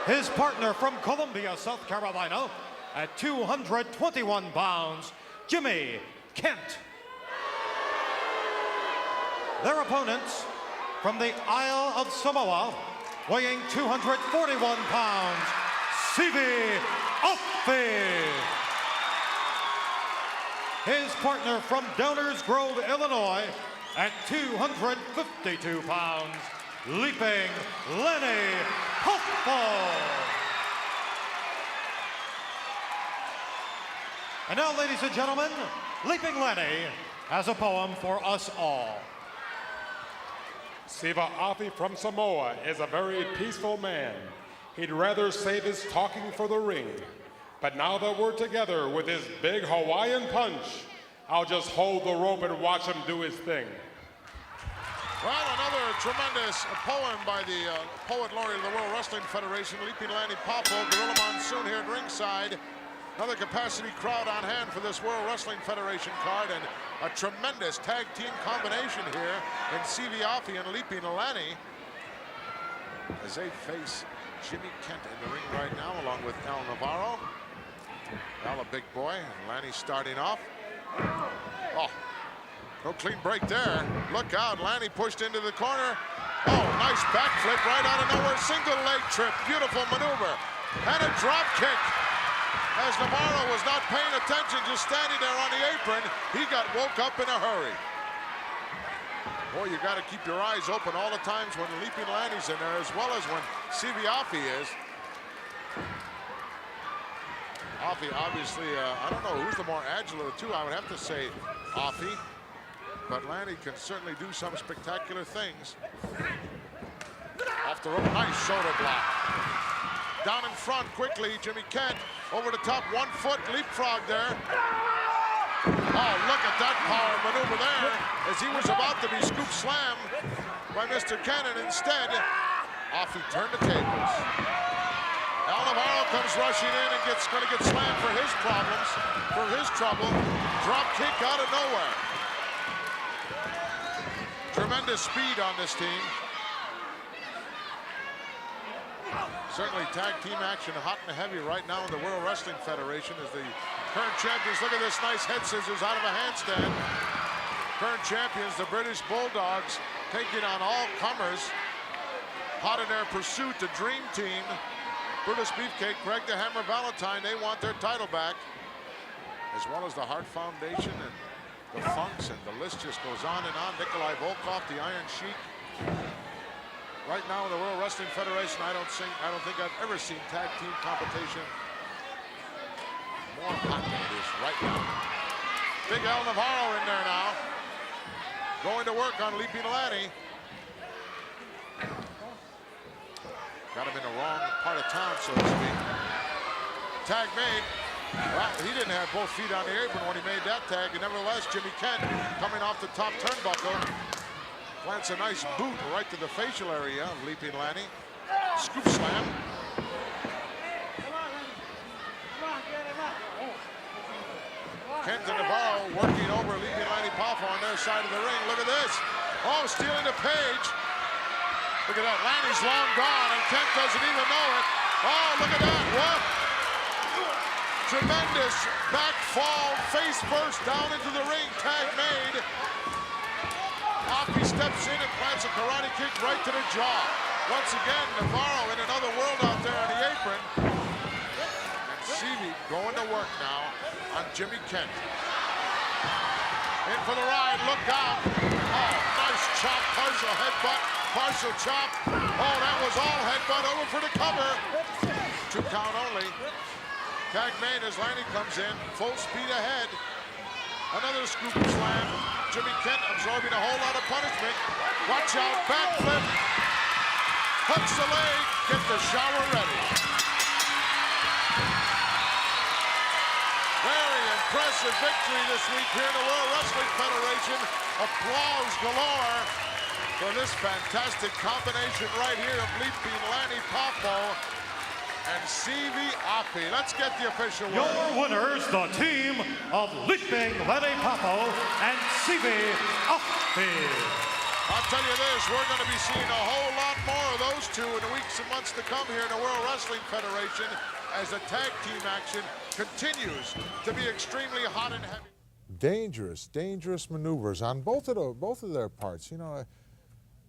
His partner from Columbia, South Carolina, at 221 pounds, Jimmy Kent. Their opponents from the Isle of Samoa, weighing 241 pounds, CV Afi. His partner from Downers Grove, Illinois, at 252 pounds, Leaping Lenny Puffball. And now, ladies and gentlemen, Leaping Lenny has a poem for us all. Siva Afi from Samoa is a very peaceful man. He'd rather save his talking for the ring. But now that we're together with his big Hawaiian punch, I'll just hold the rope and watch him do his thing. Well, another tremendous poem by the poet laureate of the World Wrestling Federation, Leaping Lanny Popo, Gorilla Monsoon here at ringside. Another capacity crowd on hand for this World Wrestling Federation card, and a tremendous tag team combination here in CV Afi and Leaping Lanny as they face Jimmy Kent in the ring right now, along with Al Navarro. Al, a big boy, and Lanny starting off. Oh, no clean break there. Look out, Lanny pushed into the corner. Oh, nice backflip right out of nowhere. Single leg trip, beautiful maneuver. And a drop kick. As Navarro was not paying attention, just standing there on the apron, he got woke up in a hurry. Boy, you got to keep your eyes open all the times when Leaping Lanny's in there, as well as when CV Afi is. Afi, obviously, I don't know who's the more agile of the two. I would have to say Afi, but Lanny can certainly do some spectacular things. Off the rope, nice shoulder block. Down in front quickly, Jimmy Kent over the top, 1 foot leapfrog there. Oh, look at that power maneuver there as he was about to be scoop slammed by Mr. Kent, and instead, Afi turned the tables. Al Navarro comes rushing in and going to get slammed for his problems, for his trouble. Drop kick out of nowhere. Tremendous speed on this team. Certainly tag team action hot and heavy right now in the World Wrestling Federation as the current champions, look at this nice head scissors out of a handstand. Current champions, the British Bulldogs, taking on all comers. Hot in their pursuit, the Dream Team. Brutus Beefcake, Greg the Hammer Valentine, they want their title back. As well as the Hart Foundation and the Funks, and the list just goes on and on. Nikolai Volkov, the Iron Sheik. Right now in the World Wrestling Federation, I don't think I've ever seen tag team competition more hot than it is right now. Big El Navarro in there now, going to work on Leaping Lanny. Got him in the wrong part of town, so to speak. Tag made. Well, he didn't have both feet on the apron when he made that tag, and nevertheless, Jimmy Kent coming off the top turnbuckle. Plants a nice boot right to the facial area of Leaping Lanny. Scoop slam. Kent and Navarro working over Leaping Lanny Poffo on their side of the ring. Look at this. Oh, stealing the page. Look at that. Lanny's long gone, and Kent doesn't even know it. Oh, look at that. What? Tremendous back fall, face first down into the ring. Tag made. Hoppy steps in and plants a karate kick right to the jaw. Once again, Navarro in another world out there on the apron. And Seavey going to work now on Jimmy Kent. In for the ride, look out. Oh, nice chop, partial headbutt, partial chop. Oh, that was all headbutt over for the cover. 2 count only. Tag made as Lanny comes in, full speed ahead. Another scoop slam. Jimmy Kent absorbing a whole lot of punishment. Watch out, backflip. Hooks the leg, get the shower ready. Very impressive victory this week here in the World Wrestling Federation. Applause galore for this fantastic combination right here of Leaping Lanny Poffo and CV Api. Let's get the official word. Your winners, the team of Leaping Lanny Poffo and CV Api. I'll tell you this, we're going to be seeing a whole lot more of those two in the weeks and months to come here in the World Wrestling Federation as the tag team action continues to be extremely hot and heavy. Dangerous maneuvers on both of their parts. You know,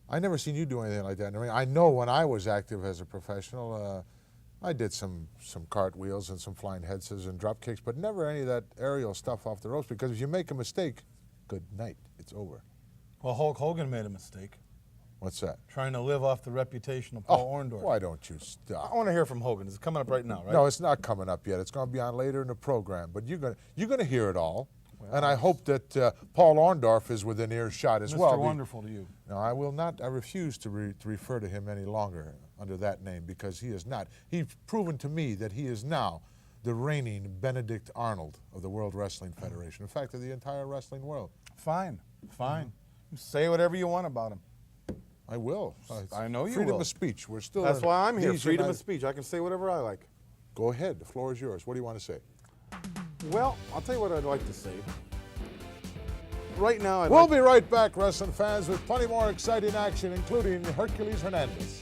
I never seen you do anything like that in the ring. I know when I was active as a professional, I did some cartwheels and some flying head scissors and drop kicks, but never any of that aerial stuff off the ropes, because if you make a mistake, good night, it's over. Well, Hulk Hogan made a mistake. What's that? Trying to live off the reputation of Paul Orndorff. Why don't you stop? I want to hear from Hogan. It's coming up right now, right? No, it's not coming up yet. It's going to be on later in the program, but you're gonna hear it all. Well, and I hope that Paul Orndorff is within earshot as well. Mr. Wonderful to you. No, I will not. I refuse to refer to him any longer under that name, because he is not. He's proven to me that he is now the reigning Benedict Arnold of the World Wrestling Federation. In fact, of the entire wrestling world. Fine. Say whatever you want about him. I will. I know you Freedom will. of speech. We're still. That's why I'm here. these Freedom United- of speech. I can say whatever I like. Go ahead. The floor is yours. What do you want to say? Well, I'll tell you what I'd like to say. Right now, We'll be right back, wrestling fans, with plenty more exciting action, including Hercules Hernandez.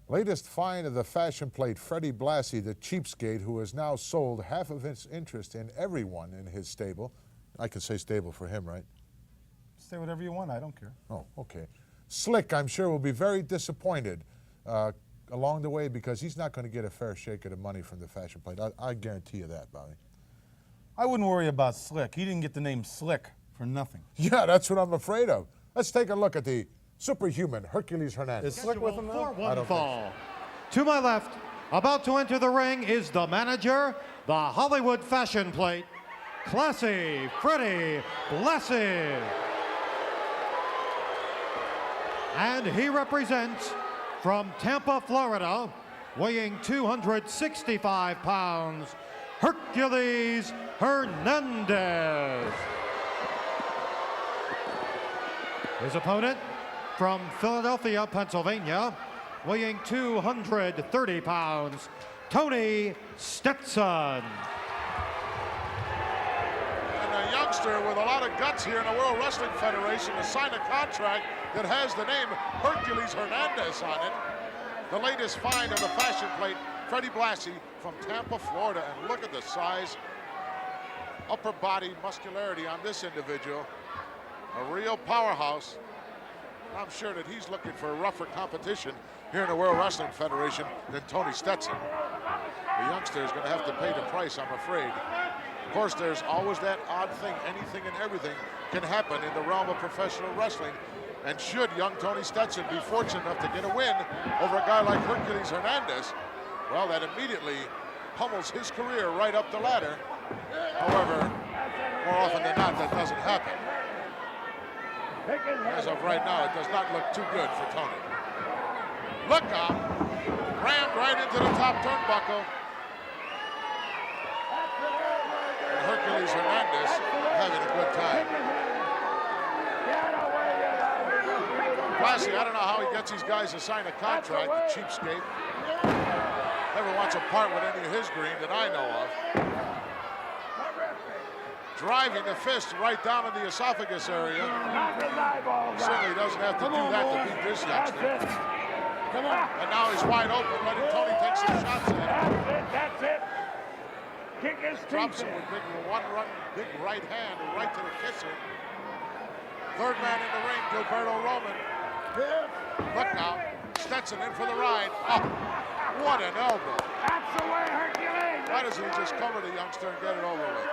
Latest find of the fashion plate, Freddie Blassie, the cheapskate, who has now sold half of his interest in everyone in his stable. I can say stable for him, right? Say whatever you want. I don't care. Oh, okay. Slick, I'm sure, will be very disappointed along the way, because he's not going to get a fair shake of the money from the fashion plate. I guarantee you that, Bobby. I wouldn't worry about Slick. He didn't get the name Slick for nothing. Yeah, that's what I'm afraid of. Let's take a look at the superhuman Hercules Hernandez. Is Slick with him now? For one fall. To my left, about to enter the ring, is the manager, the Hollywood fashion plate, Classy Freddie Blassie. And he represents, from Tampa, Florida, weighing 265 pounds, Hercules Hernandez. His opponent, from Philadelphia, Pennsylvania, weighing 230 pounds, Tony Stetson. And a youngster with a lot of guts here in the World Wrestling Federation to sign a contract that has the name Hercules Hernandez on it. The latest find of the fashion plate, Freddie Blassie from Tampa, Florida. And look at the size, upper body muscularity on this individual. A real powerhouse. I'm sure that he's looking for rougher competition here in the World Wrestling Federation than Tony Stetson. The youngster is going to have to pay the price, I'm afraid. Of course, there's always that odd thing. Anything and everything can happen in the realm of professional wrestling. And should young Tony Stetson be fortunate enough to get a win over a guy like Hercules Hernandez, well, that immediately pummels his career right up the ladder. However, more often than not, that doesn't happen. As of right now, it does not look too good for Tony. Look out! Rammed right into the top turnbuckle. And Hercules Hernandez having a good time. Classy, I don't know how he gets these guys to sign a contract, the cheapskate. Never wants to part with any of his green that I know of. Driving the fist right down in the esophagus area. He certainly doesn't have to do that to beat this youngster. And now he's wide open, letting Tony take some shots at him. That's it. Kick his Drops him with big right hand right to the kisser. Third man in the ring, Gilberto Roman. Look now, Stetson in for the ride. Oh, what an elbow. That's the way, Hercules. Why doesn't he just cover the youngster and get it over with?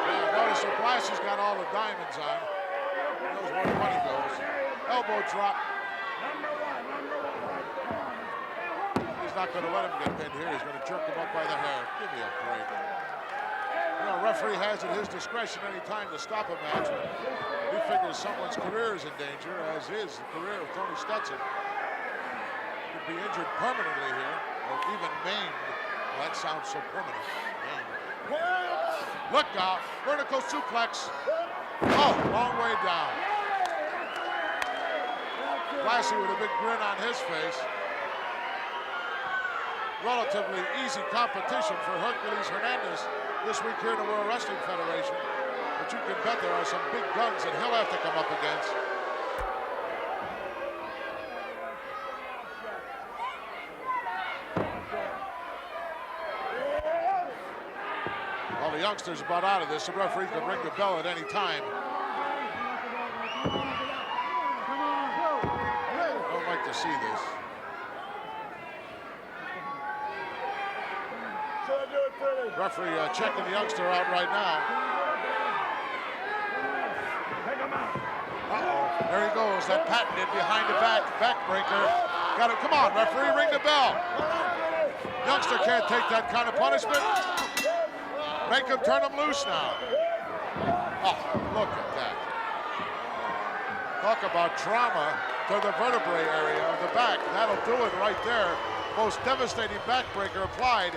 Yeah, notice the Blassy's got all the diamonds on. He knows where the money goes. Elbow drop. He's not going to let him get pinned here. He's going to jerk him up by the hair. Give me a break. You know, referee has at his discretion any time to stop a match. He figures someone's career is in danger, as is the career of Tony Stetson. Could be injured permanently here, or even maimed. Well, that sounds so permanent. Maimed. Look out, vertical suplex. Oh, long way down. Blassie with a big grin on his face. Relatively easy competition for Hercules Hernandez this week here in the World Wrestling Federation. But you can bet there are some big guns that he'll have to come up against. Well, the youngster's about out of this. The referee can ring the bell at any time. Don't like to see this. Referee checking the youngster out right now. Uh-oh, there he goes, that patented behind the backbreaker. Got it, come on, referee, ring the bell. Youngster can't take that kind of punishment. Make him turn him loose now. Oh, look at that. Talk about trauma to the vertebrae area of the back. That'll do it right there. Most devastating backbreaker applied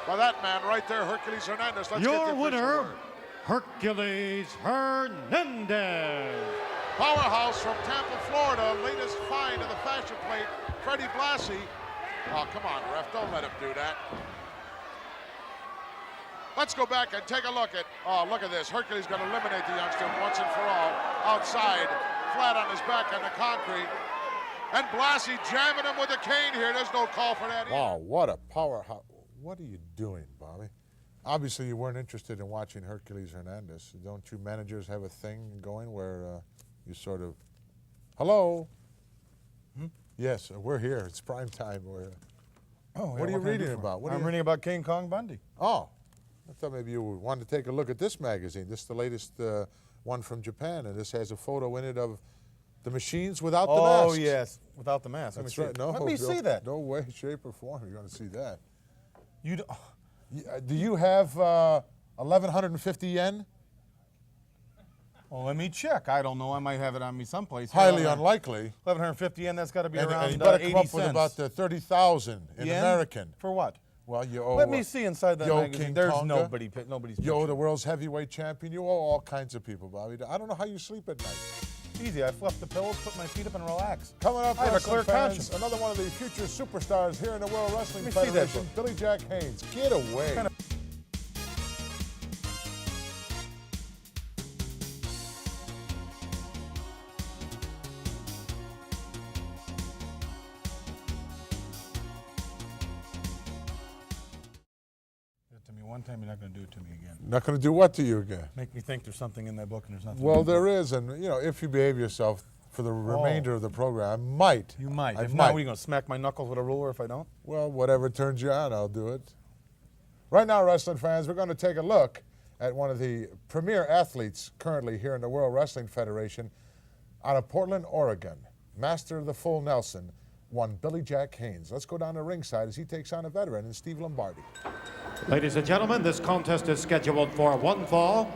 by that man right there, Hercules Hernandez. Let's Your get the winner, word. Hercules Hernandez. Powerhouse from Tampa, Florida. Latest find of the fashion plate, Freddie Blassie. Oh, come on, ref, don't let him do that. Let's go back and take a look at, oh, look at this. Hercules going to eliminate the youngster once and for all. Outside, flat on his back on the concrete. And Blassie jamming him with a cane here. There's no call for that either. Wow, what a powerhouse. What are you doing, Bobby? Obviously, you weren't interested in watching Hercules Hernandez. Don't you managers have a thing going where you sort of, hello? Yes, we're here. It's prime time. What are you reading about? I'm reading about King Kong Bundy. Oh, I thought maybe you wanted to take a look at this magazine. This is the latest one from Japan, and this has a photo in it of the machines without the masks. Oh, yes, without the mask. That's right. No, Let me see that. No way, shape, or form you're going to see that. You do you have 1,150 yen? Well, let me check. I don't know. I might have it on me someplace. Highly unlikely. 1,150 yen. That's got to be around and you better 80 come up cents. with about 30,000 in Yen? American. For what? Well, you owe. Let me see inside that magazine. King There's Tonga. nobody's You owe picture. the world's heavyweight champion. You owe all kinds of people, Bobby. I don't know how you sleep at night. Easy. I fluff the pillows, put my feet up, and relax. Coming up, I have a wrestling clear fans, conscience. another one of the future superstars here in the World Wrestling Let me see that Federation, book. Billy Jack Haynes. Get away. One time you're not going to do it to me again. Not going to do what to you again? Make me think there's something in that book and there's nothing. Well, in the there book. is, and if you behave yourself for the remainder of the program, I might. You might. I If might. not, what, are you going to smack my knuckles with a ruler if I don't? Well, whatever turns you on, I'll do it. Right now, wrestling fans, we're going to take a look at one of the premier athletes currently here in the World Wrestling Federation out of Portland, Oregon. Master of the full Nelson, one Billy Jack Haynes. Let's go down to ringside as he takes on a veteran in Steve Lombardi. Ladies and gentlemen, this contest is scheduled for one fall.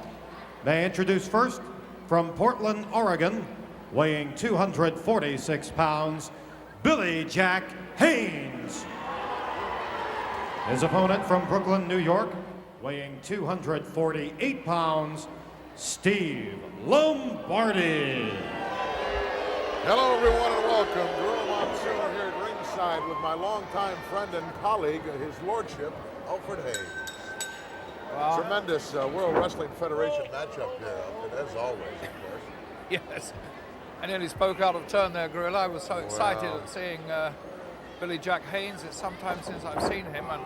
May I introduce first, from Portland, Oregon, weighing 246 pounds, Billy Jack Haynes. His opponent from Brooklyn, New York, weighing 248 pounds, Steve Lombardi. Hello, everyone, and welcome. Gorilla Monsoon here at ringside with my longtime friend and colleague, His Lordship, Alfred Hayes. Well, Tremendous World Wrestling Federation matchup here, Alfred, as always, of course. yes. I nearly spoke out of turn there, Gorilla. I was so excited at seeing Billy Jack Haynes. It's some time since I've seen him, and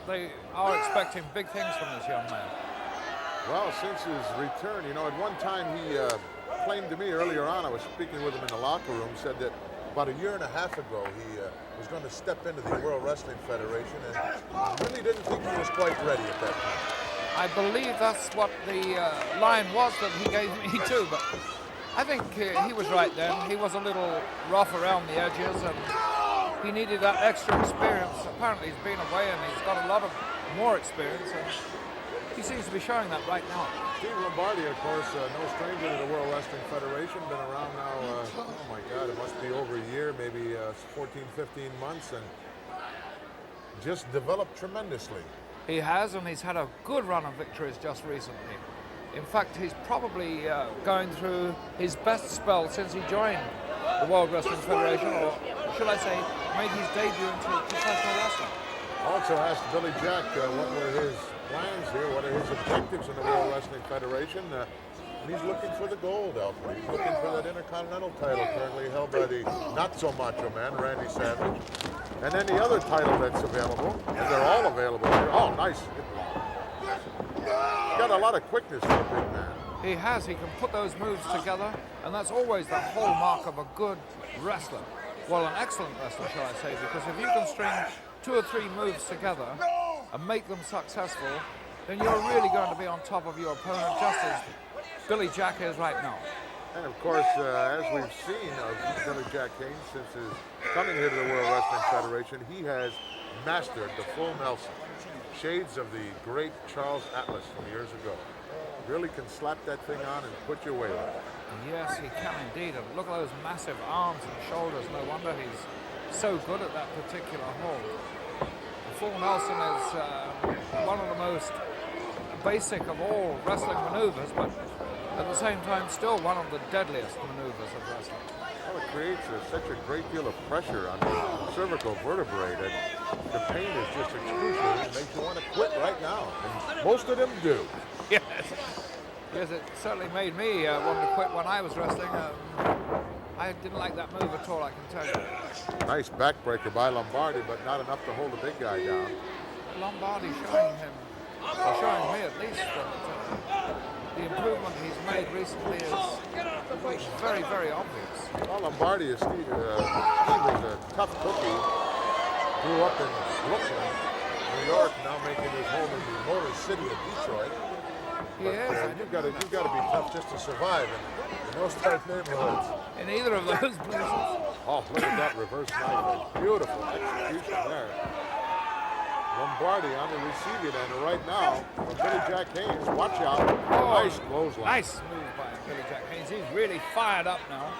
they are expecting big things from this young man. Well, since his return, at one time he claimed to me earlier on, I was speaking with him in the locker room, said that about a year and a half ago he was going to step into the World Wrestling Federation and really didn't think he was quite ready at that time. I believe that's what the line was that he gave me too, but I think he was right then. He was a little rough around the edges and he needed that extra experience. Apparently he's been away and he's got a lot of more experience and he seems to be showing that right now. Steve Lombardi, of course, no stranger to the World Wrestling Federation, been around now, oh my God, it must be over a year, maybe 14, 15 months, and just developed tremendously. He has, and he's had a good run of victories just recently. In fact, he's probably going through his best spell since he joined the World Wrestling Federation, or should I say, made his debut into professional wrestling. Also asked Billy Jack what were his plans here, what are his objectives in the World Wrestling Federation. And he's looking for the gold, Alfred. He's looking for that Intercontinental title currently held by the not-so-macho man, Randy Savage. And then the other title that's available, and they're all available here. Oh, nice. He's got a lot of quickness for a big man. He has. He can put those moves together, and that's always the hallmark of a good wrestler. Well, an excellent wrestler, shall I say, because if you can string 2 or 3 moves together and make them successful, then you're really going to be on top of your opponent, just as Billy Jack is right now. And of course, as we've seen of Billy Jack Haynes since his coming here to the World Wrestling Federation, he has mastered the full Nelson. Shades of the great Charles Atlas from years ago. Really can slap that thing on and put you away with it. Yes, he can indeed. And look at those massive arms and shoulders. No wonder he's so good at that particular hold. The full Nelson is one of the most basic of all wrestling maneuvers, but at the same time still one of the deadliest maneuvers of wrestling. Well, it creates such a great deal of pressure on the cervical vertebrae that the pain is just excruciating. It makes you want to quit right now, and most of them do. Yes. Yes, it certainly made me want to quit when I was wrestling. I didn't like that move at all, I can tell you. Nice backbreaker by Lombardi, but not enough to hold the big guy down. Lombardi showing him, or showing me at least, that the improvement he's made recently is very, very obvious. Well, Lombardi is Steve was a tough cookie. Grew up in Brooklyn, New York, now making his home in the Motor City of Detroit. He is. You've got to be tough just to survive in those type neighborhoods. In either of those places. Oh, look at that reverse knife. Beautiful execution there. Lombardi on the receiving end right now from Billy Jack Haynes. Watch out. Oh, nice clothesline. Nice move by Billy Jack Haynes. He's really fired up now.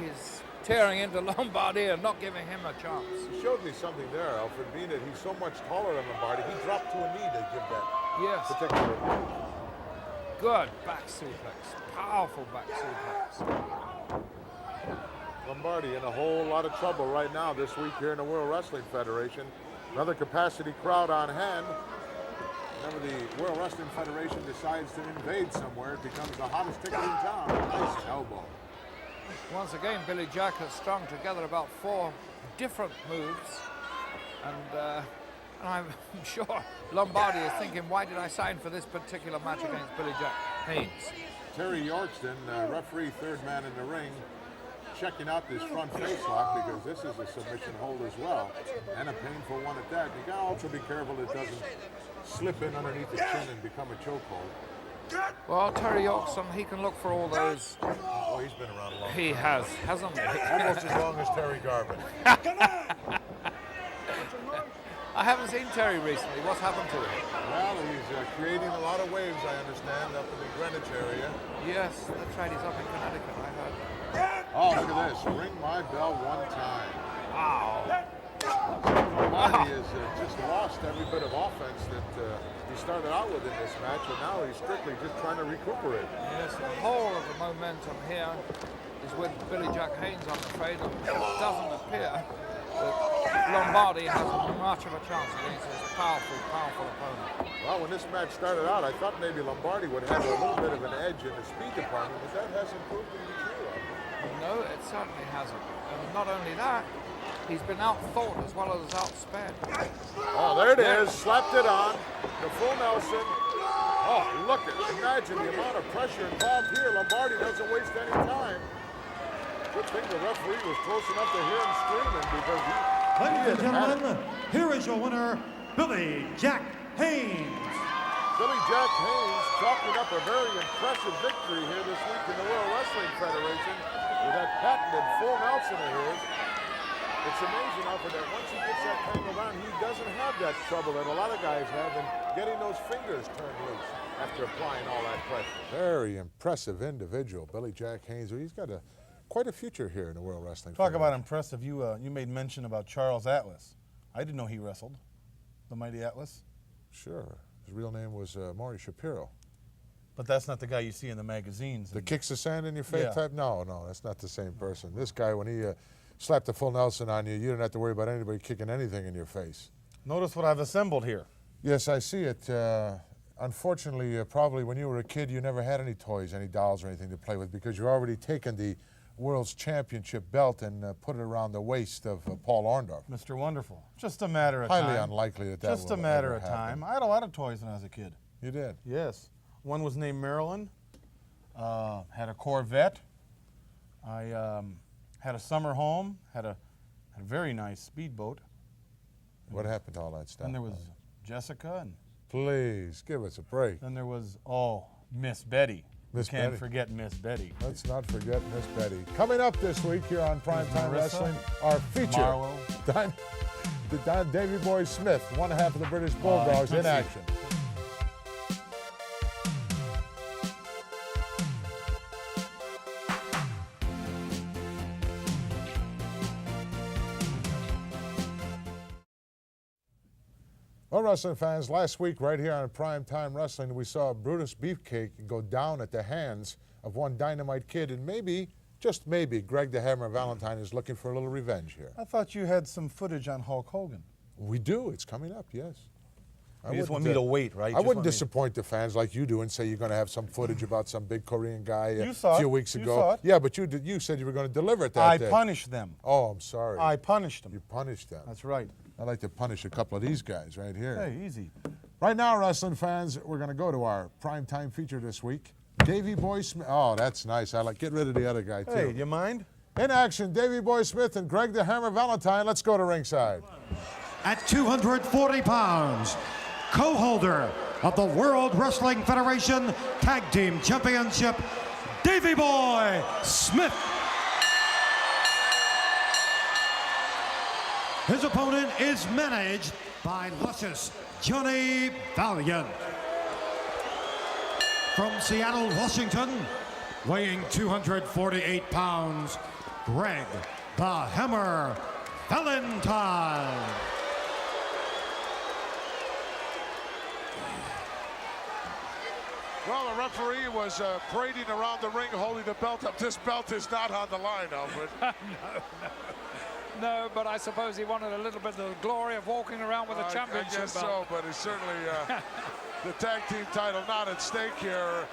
He's tearing into Lombardi and not giving him a chance. He showed me something there, Alfred, being that he's so much taller than Lombardi. He dropped to a knee to give that particular move. Good back suplex. Powerful back suplex. Lombardi in a whole lot of trouble right now this week here in the World Wrestling Federation. Another capacity crowd on hand. Whenever the World Wrestling Federation decides to invade somewhere, it becomes the hottest ticket in town. Nice elbow. Once again, Billy Jack has strung together about 4 different moves. And And I'm sure Lombardi is thinking, why did I sign for this particular match against Billy Jack Haynes? Terry Yorkston, referee, third man in the ring, checking out this front face lock because this is a submission hold as well, and a painful one at that. You gotta also be careful it doesn't slip in underneath the chin and become a chokehold. Well, Terry Yorkson, he can look for all those. Oh, he's been around a long time. He has, hasn't he? Almost as long as Terry Garvin. I haven't seen Terry recently. What's happened to him? Well, he's creating a lot of waves, I understand, up in the Greenwich area. Yes, that's right. He's up in Connecticut, I heard. Oh, look at this. Ring my bell one time. Wow. Lombardi has just lost every bit of offense that he started out with in this match, and now he's strictly just trying to recuperate. Yes, the whole of the momentum here is with Billy Jack Haynes, I'm afraid. It doesn't appear that Lombardi has much of a chance against this powerful, powerful opponent. Well, when this match started out, I thought maybe Lombardi would have a little bit of an edge in the speed department, but that hasn't proved to be true. No, it certainly hasn't. And not only that, he's been outthought as well as outspent. Oh, there it is. Slapped it on. The full Nelson. Oh, look at imagine the amount of pressure involved here. Lombardi doesn't waste any time. Good thing the referee was close enough to hear him screaming because he. Ladies and gentlemen, here is your winner, Billy Jack Haynes. Billy Jack Haynes chalking up a very impressive victory here this week in the World Wrestling Federation with that patented full Nelson of his. It's amazing how for that once he gets that tangled on, he doesn't have that trouble that a lot of guys have in getting those fingers turned loose after applying all that pressure. Very impressive individual, Billy Jack Haynes. He's got quite a future here in the World Wrestling Talk Federation. about impressive. You made mention about Charles Atlas. I didn't know he wrestled. The Mighty Atlas. Sure. His real name was Maury Shapiro. But that's not the guy you see in the magazines. The kicks the sand in your face Yeah. type? No, that's not the same person. This guy, when he slapped the full Nelson on you, you didn't have to worry about anybody kicking anything in your face. Notice what I've assembled here. Yes, I see it. Unfortunately, probably when you were a kid, you never had any toys, any dolls or anything to play with because you're already taken the World's Championship belt and put it around the waist of Paul Orndorff. Mr. Wonderful. Just a matter of time. Highly unlikely that Just will a matter ever of happen. time. I had a lot of toys when I was a kid. You did? Yes. One was named Marilyn. Had a Corvette. I had a summer home. Had a very nice speedboat. What happened to all that stuff? And there was Jessica. And please, give us a break. then there was, Miss Betty. Miss Can't Betty. forget Miss Betty. Let's not forget Miss Betty. Coming up this week here on Primetime Marissa, Wrestling, our feature, Marlowe. Davey Boy Smith, one half of the British Bulldogs in Tootsie. action. Well, wrestling fans, last week right here on Primetime Wrestling, we saw Brutus Beefcake go down at the hands of one Dynamite Kid, and maybe, just maybe, Greg the Hammer Valentine is looking for a little revenge here. I thought you had some footage on Hulk Hogan. We do. It's coming up, yes. You just want me to wait, right? I wouldn't disappoint the fans like you do and say you're going to have some footage about some big Korean guy You saw a few it. weeks You ago. saw it. Yeah, but you said you were going to deliver it that I day. punished them. Oh, I'm sorry. I punished them. You punished them. That's right. I'd like to punish a couple of these guys right here. Hey, easy. Right now, wrestling fans, we're going to go to our primetime feature this week. Davey Boy Smith. Oh, that's nice. I like. Get rid of the other guy, too. Hey, do you mind? In action, Davey Boy Smith and Greg the Hammer Valentine. Let's go to ringside. At 240 pounds, co-holder of the World Wrestling Federation Tag Team Championship, Davey Boy Smith. His opponent is managed by luscious Johnny Valiant. From Seattle, Washington, weighing 248 pounds, Greg the Hammer Valentine. Well, the referee was parading around the ring holding the belt up. This belt is not on the line, Alfred. No, but I suppose he wanted a little bit of the glory of walking around with a championship I guess belt. so, but it's certainly the tag team title not at stake here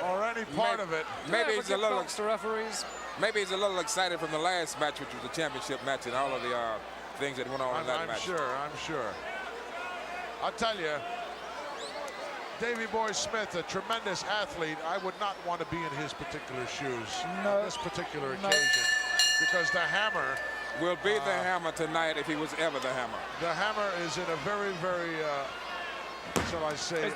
or any part of it. Maybe he's a little to referees. Maybe he's a little excited from the last match, which was the championship match, and all of the things that went on in that match. I'm sure. I'll tell you, Davey Boy Smith, a tremendous athlete. I would not want to be in his particular shoes on this particular occasion, because the Hammer will be the Hammer tonight if he was ever the Hammer. The Hammer is in a very, very, shall I say,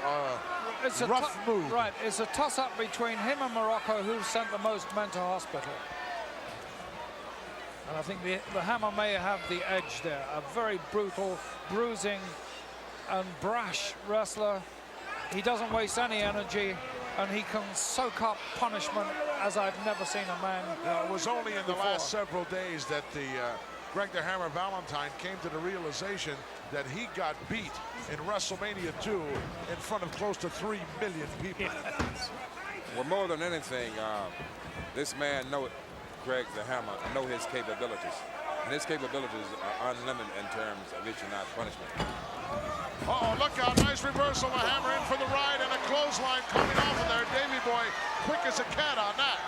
it's a rough mood. Right, it's a toss-up between him and Morocco, who sent the most men to hospital. And I think the Hammer may have the edge there. A very brutal, bruising, and brash wrestler. He doesn't waste any energy, and he can soak up punishment as I've never seen a man. It was only in the last several days that the Greg the Hammer Valentine came to the realization that he got beat in WrestleMania 2 in front of close to 3 million people. Well, more than anything, this man Greg the Hammer know his capabilities. And his capabilities are unlimited in terms of issuing out punishment. Oh, look out, nice reversal. The Hammer in for the ride and a clothesline coming off of there. Davey Boy, quick as a cat on that.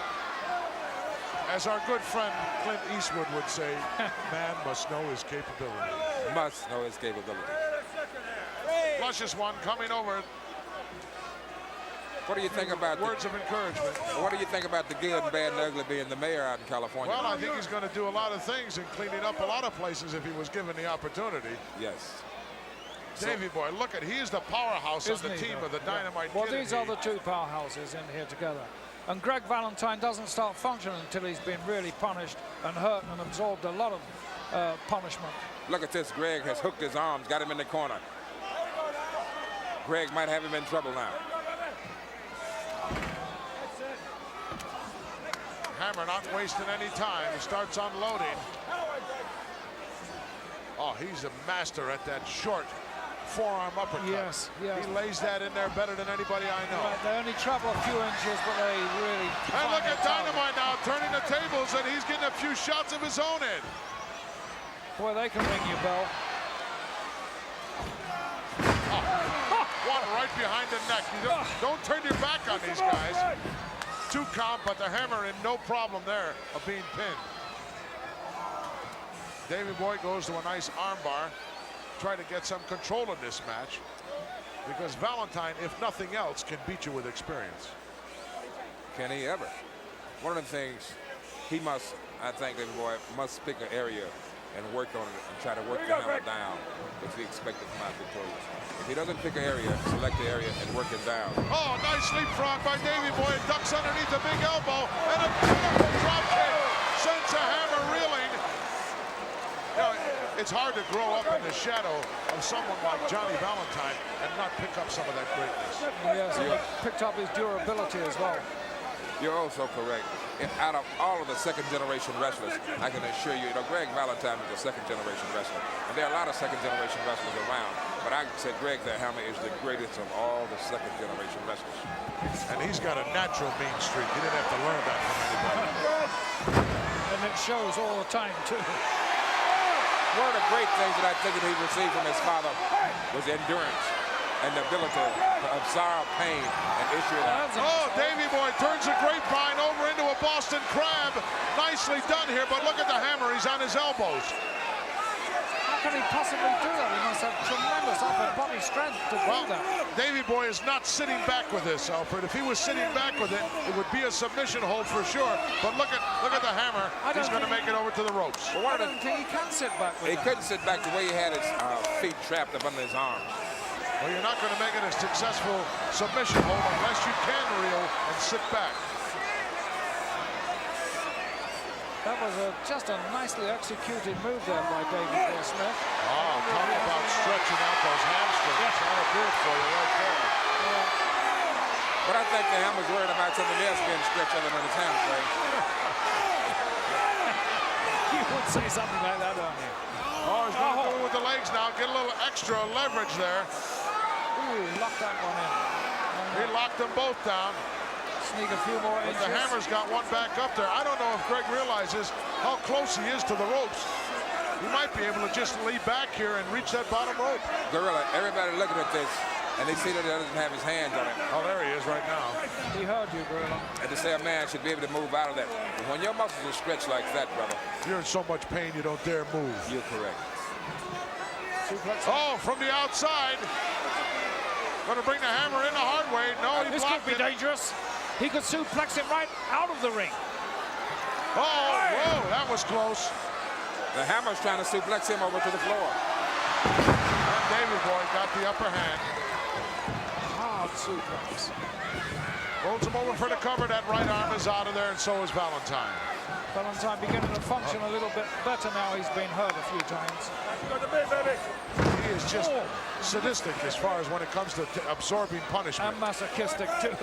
As our good friend Clint Eastwood would say, man must know his capability. Must know his capability. Luscious one coming over. What do you think about words of encouragement? What do you think about the good, bad, and ugly being the mayor out in California? Well, I think he's going to do a lot of things in cleaning up a lot of places if he was given the opportunity. Yes. Davey Boy, look at, he's the powerhouse on the team of the Dynamite Well, Kid. these are the two powerhouses in here together. And Greg Valentine doesn't start functioning until he's been really punished and hurt and absorbed a lot of punishment. Look at this. Greg has hooked his arms, got him in the corner. Greg might have him in trouble now. Hammer not wasting any time. He starts unloading. Oh, he's a master at that short forearm uppercut. Yes, yes. He lays that in there better than anybody I know. Right, they only travel a few inches, but they really... And look at Dynamite now turning the tables, and he's getting a few shots of his own in. Boy, they can ring you, Bell. Oh, one right behind the neck. You don't turn your back on these guys. 2 count, but the Hammer in no problem there of being pinned. Davey Boy goes to a nice armbar. Try to get some control in this match, because Valentine, if nothing else, can beat you with experience. Can he ever? One of the things he must, I think, Davey Boy must pick an area and work on it and try to work the Hammer down if he expected to come out victorious. If he doesn't pick an area, select the area and work him down. Oh, nice leapfrog by Davey Boy. It ducks underneath a big elbow, and a beautiful drop kick sends the Hammer reeling. You know, it's hard to grow up in the shadow of someone like Johnny Valentine and not pick up some of that greatness. Yes, he picked up his durability as well. You're also correct. And out of all of the second-generation wrestlers, I can assure you, Greg Valentine is a second-generation wrestler. And there are a lot of second-generation wrestlers around. But I said Greg the Hammer is the greatest of all the second-generation wrestlers. And he's got a natural mean streak. He didn't have to learn that from anybody. And it shows all the time, too. One of the great things that I think that he received from his father was endurance and the ability to absorb pain and issue it out. Oh, Davey Boy turns a grapevine over into a Boston Crab. Nicely done here, but look at the Hammer. He's on his elbows. How can he possibly do that? He must have tremendous upper body strength to do that. Davey Boy is not sitting back with this, Alfred. If he was sitting back with it, it would be a submission hold for sure. But look at the Hammer. He's going to make it over to the ropes. I don't think he can sit back with He couldn't sit back the way he had his feet trapped up under his arms. Well, you're not going to make it a successful submission hold unless you can reel and sit back. That was just a nicely executed move there by Davey Boy Smith. Oh, talk about stretching out those hamstrings. That'll do it for you right there. But I think the Hammer's worried about something else being stretched other than his hamstrings. You would say something like that, don't you? Oh, he's going to do it with the legs now. Get a little extra leverage there. Ooh, locked that one in. He locked them both down. Sneak a few more inches. But the Hammer's got one back up there. I don't know if Greg realizes how close he is to the ropes. He might be able to just lead back here and reach that bottom rope. Gorilla, everybody looking at this, and they see that he doesn't have his hands on it. Oh, there he is right now. He heard you, Gorilla. And to say a man should be able to move out of that. When your muscles are stretched like that, brother. You're in so much pain you don't dare move. You're correct. Oh, from the outside. Gonna bring the hammer in the hard way. No, he This could blocked be it. dangerous. He could suplex him right out of the ring. Oh, whoa, that was close. The hammer's trying to suplex him over to the floor. And Davey Boy got the upper hand. Hard suplex. Rolls him over for the cover. That right arm is out of there, and so is Valentine. Valentine beginning to function a little bit better now. He's been hurt a few times. He is just sadistic as far as when it comes to absorbing punishment. And masochistic, too.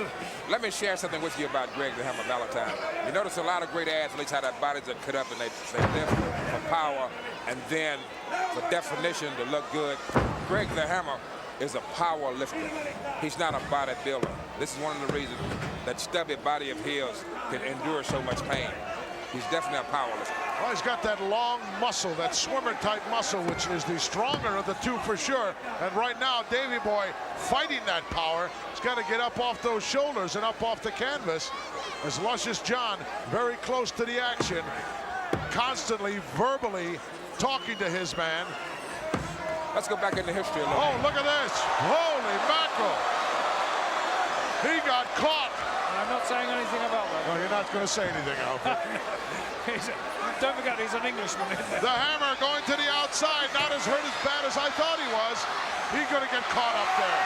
Let me share something with you about Greg the Hammer Valentine. You notice a lot of great athletes how their bodies are cut up and they lift for power and then for definition to look good. Greg the Hammer is a power lifter. He's not a bodybuilder. This is one of the reasons that stubby body of his can endure so much pain. He's definitely a power lifter. Well, he's got that long muscle, that swimmer-type muscle, which is the stronger of the two for sure. And right now, Davey Boy fighting that power. He's got to get up off those shoulders and up off the canvas. As Luscious John, very close to the action, constantly, verbally talking to his man. Let's go back into history a little. Oh, look at this. Holy mackerel. He got caught. I'm not saying anything about that. No, you're not going to say anything, Alfred. Don't forget, he's an Englishman, isn't he? The hammer going to the outside. Not as hurt as bad as I thought he was. He's going to get caught up there.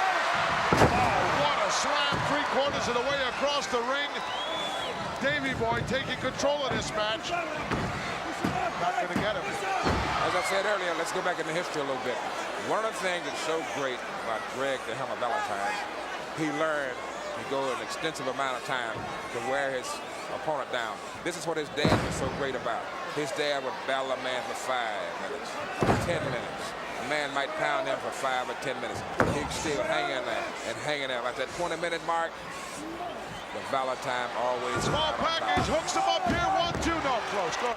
Oh, what a slam. 3/4 of the way across the ring. Davey Boy taking control of this match. Not going to get him. As I said earlier, let's go back into history a little bit. One of the things that's so great about Greg the Hammer Valentine, he learned to go an extensive amount of time to wear his opponent down. This is what his dad was so great about. His dad would battle a man for 5 minutes, 10 minutes. A man might pound him for 5 or 10 minutes. He'd still hang in there and hang in there. At that 20-minute mark, the Valentine always... Small package, hooks him up here, 1-2, no, close. Go.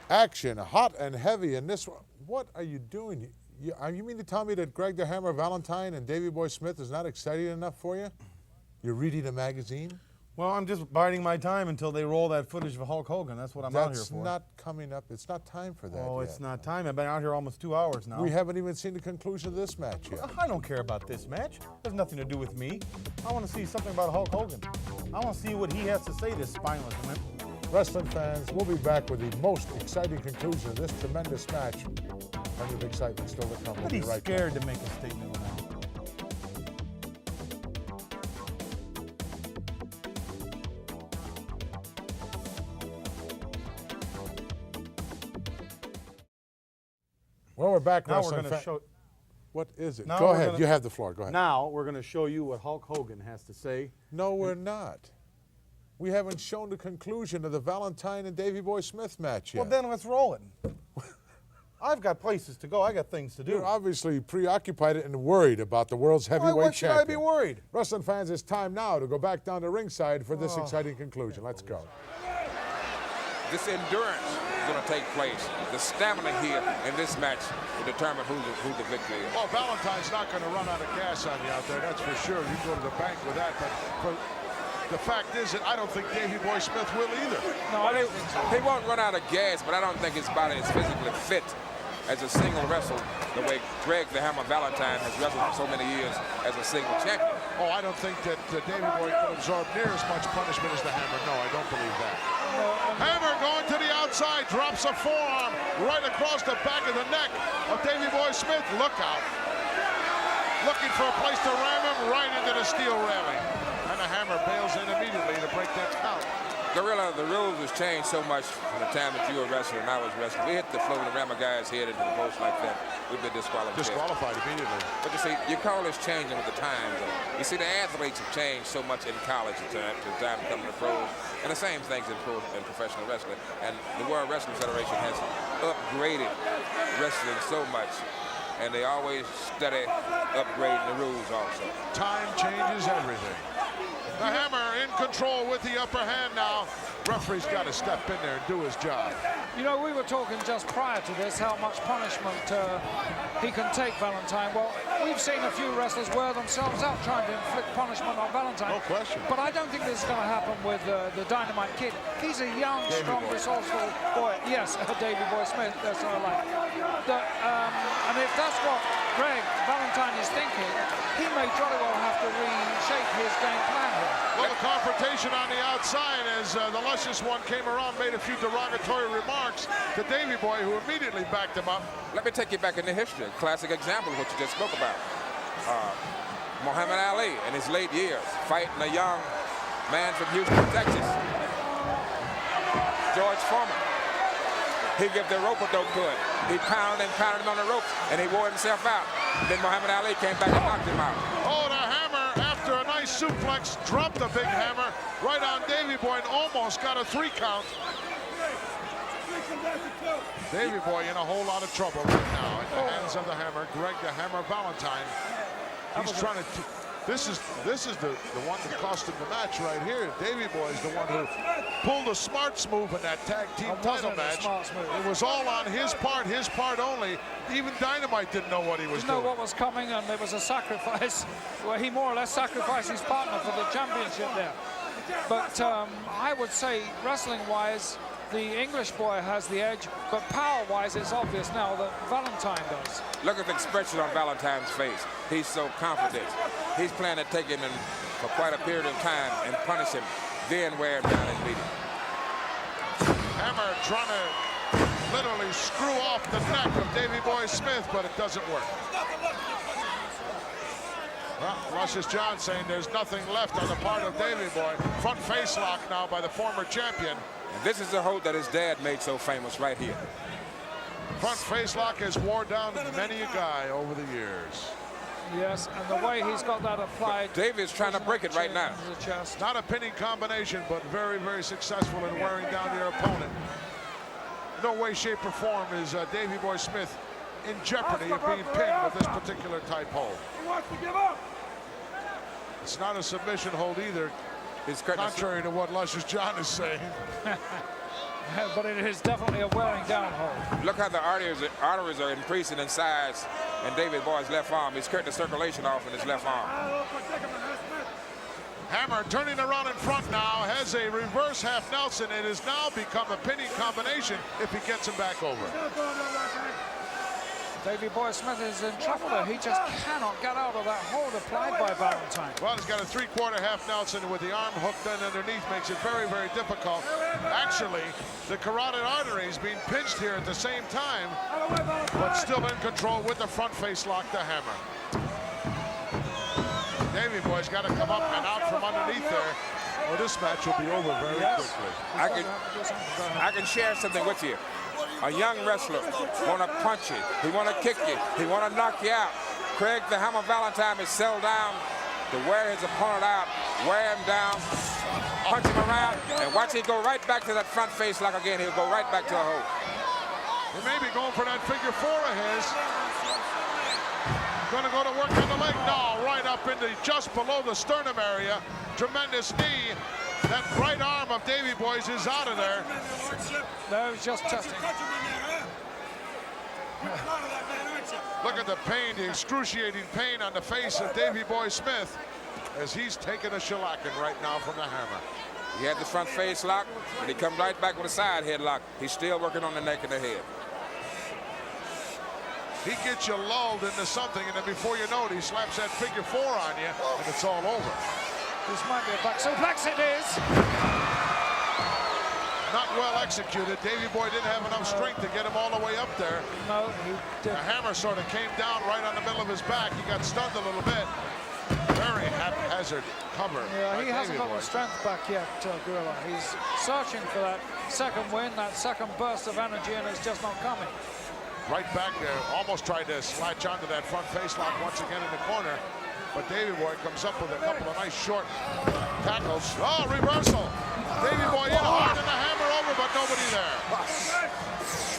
Action, hot and heavy in this one. What are you doing? You mean to tell me that Greg the Hammer Valentine and Davey Boy Smith is not exciting enough for you? You're reading a magazine? Well, I'm just biding my time until they roll that footage of Hulk Hogan. That's what I'm out here for. That's not coming up. It's not time for that Oh, yet. it's not time. I've been out here almost 2 hours now. We haven't even seen the conclusion of this match yet. I don't care about this match. It has nothing to do with me. I want to see something about Hulk Hogan. I want to see what he has to say, this spineless man. Wrestling fans, we'll be back with the most exciting conclusion of this tremendous match. Plenty of excitement still to come. But he's scared to make a statement now. Well, we're back. Now Wrestling we're going to show... What is it? Now Go we're ahead. gonna- You have the floor. Go ahead. Now we're going to show you what Hulk Hogan has to say. No, we're not. We haven't shown the conclusion of the Valentine and Davey Boy Smith match yet. Well, then let's roll it. I've got places to go. I got things to do. You're obviously preoccupied and worried about the world's heavyweight Why should champion. I be worried? Wrestling fans, it's time now to go back down to ringside for this exciting conclusion. Let's go. This endurance is going to take place. The stamina here in this match will determine who the victory is. Well, Valentine's not going to run out of gas on you out there, that's for sure. You go to the bank with that, but the fact is that I don't think Davey Boy Smith will either. No, he won't run out of gas, but I don't think his body is physically fit as a single wrestler the way Greg the Hammer Valentine has wrestled for so many years as a single champion. Oh, I don't think that Davey Boy can absorb near as much punishment as the Hammer. No, I don't believe that. Hammer going to the outside, drops a forearm right across the back of the neck of Davey Boy Smith. Look out. Looking for a place to ram him right into the steel railing. And the Hammer bails in immediately to break that count. Gorilla, the rules has changed so much from the time that you were wrestling and I was wrestling. We hit the floor and ram a guy's head into the post like that. We've been disqualified. Disqualified immediately. But you see, your call is changing with the times. You see, the athletes have changed so much in college to the time coming to pros. And the same things in professional wrestling. And the World Wrestling Federation has upgraded wrestling so much. And they always study upgrading the rules also. Time changes everything. The Hammer in control with the upper hand now. Referee's got to step in there and do his job. You know, we were talking just prior to this how much punishment he can take, Valentine. Well, we've seen a few wrestlers wear themselves out trying to inflict punishment on Valentine. No question. But I don't think this is going to happen with the Dynamite Kid. He's a young, strong, resourceful boy. Yes, Davey Boy Smith, that's what I like. And if that's what Greg Valentine is thinking he may jolly well have to reshape his game plan here. Well, the confrontation on the outside as the luscious one came around, made a few derogatory remarks to Davy Boy, who immediately backed him up. Let me take you back into history. A classic example of what you just spoke about. Muhammad Ali in his late years, fighting a young man from Houston, Texas. George Foreman. He gave the rope-a-dope to him. He pounded him on the ropes, and he wore himself out. Then Muhammad Ali came back and knocked him out. Oh, the hammer, after a nice suplex, dropped the big hammer right on Davy Boy and almost got a 3 count. Davy Boy in a whole lot of trouble right now in the hands of the hammer. Greg the Hammer Valentine. He's trying to... This is the one that cost him the match right here. Davy Boy is the one who pulled a smarts move in that tag team title match. It was all on his part only. Even Dynamite didn't know what he was doing. Didn't know what was coming, and there was a sacrifice where he more or less sacrificed his partner for the championship there. But I would say, wrestling-wise, the English boy has the edge, but power-wise, it's obvious now that Valentine does. Look at the expression on Valentine's face. He's so confident. He's planning to take him in for quite a period of time and punish him, then wear him down and beat him. Hammer trying to literally screw off the neck of Davy Boy Smith, but it doesn't work. Well, Luscious John saying there's nothing left on the part of Davy Boy. Front face lock now by the former champion. And this is the hold that his dad made so famous right here. Front face lock has wore down many a guy over the years. Yes, and the way he's got that applied. David's trying to break it right now. Not a pinning combination, but very, very successful in wearing down their opponent. No way, shape, or form is Davy Boy Smith in jeopardy of being pinned with this particular type hold. He wants to give up. It's not a submission hold either, contrary to what Luscious John is saying. But it is definitely a wearing down hold. Look how the arteries are increasing in size in David Boy's left arm. He's cutting the circulation off in his left arm. Hammer turning around in front now, has a reverse half Nelson. It has now become a pinning combination if he gets him back over. Davy Boy Smith is in trouble there. He just cannot get out of that hold applied by Valentine. Well, he's got a 3/4 half Nelson with the arm hooked in underneath, makes it very, very difficult. Actually, the carotid artery is being pinched here at the same time, but still in control with the front face lock to Hammer. Davy Boy's got to come up and out from underneath there, or this match will be over very quickly. I can share something with you. A young wrestler want to punch you, he want to kick you, he want to knock you out. Craig the Hammer Valentine is settled down to wear his opponent out, wear him down, punch him around, and watch him go right back to that front face lock again. He'll go right back to a hold. He may be going for that figure 4 of his. Going to go to work on the leg. No, right up into just below the sternum area. Tremendous knee. That right arm of Davy Boy's is out of there. No, he's just testing. Look at the pain, the excruciating pain on the face of Davy Boy Smith as he's taking a shellacking right now from the Hammer. He had the front face lock, and he comes right back with a side headlock. He's still working on the neck and the head. He gets you lulled into something, and then before you know it, he slaps that figure 4 on you, and it's all over. This might be a back suplex, it is. Not well executed. Davy Boy didn't have enough strength to get him all the way up there. No, he didn't. The Hammer sort of came down right on the middle of his back. He got stunned a little bit. Very haphazard cover. Yeah, he hasn't got the strength back yet, Gorilla. He's searching for that second win, that second burst of energy, and it's just not coming. Right back there, almost tried to slatch onto that front face lock once again in the corner. But Davy Boy comes up with a couple of nice short tackles. Oh, reversal. Davy Boy in hard and the Hammer over, but nobody there.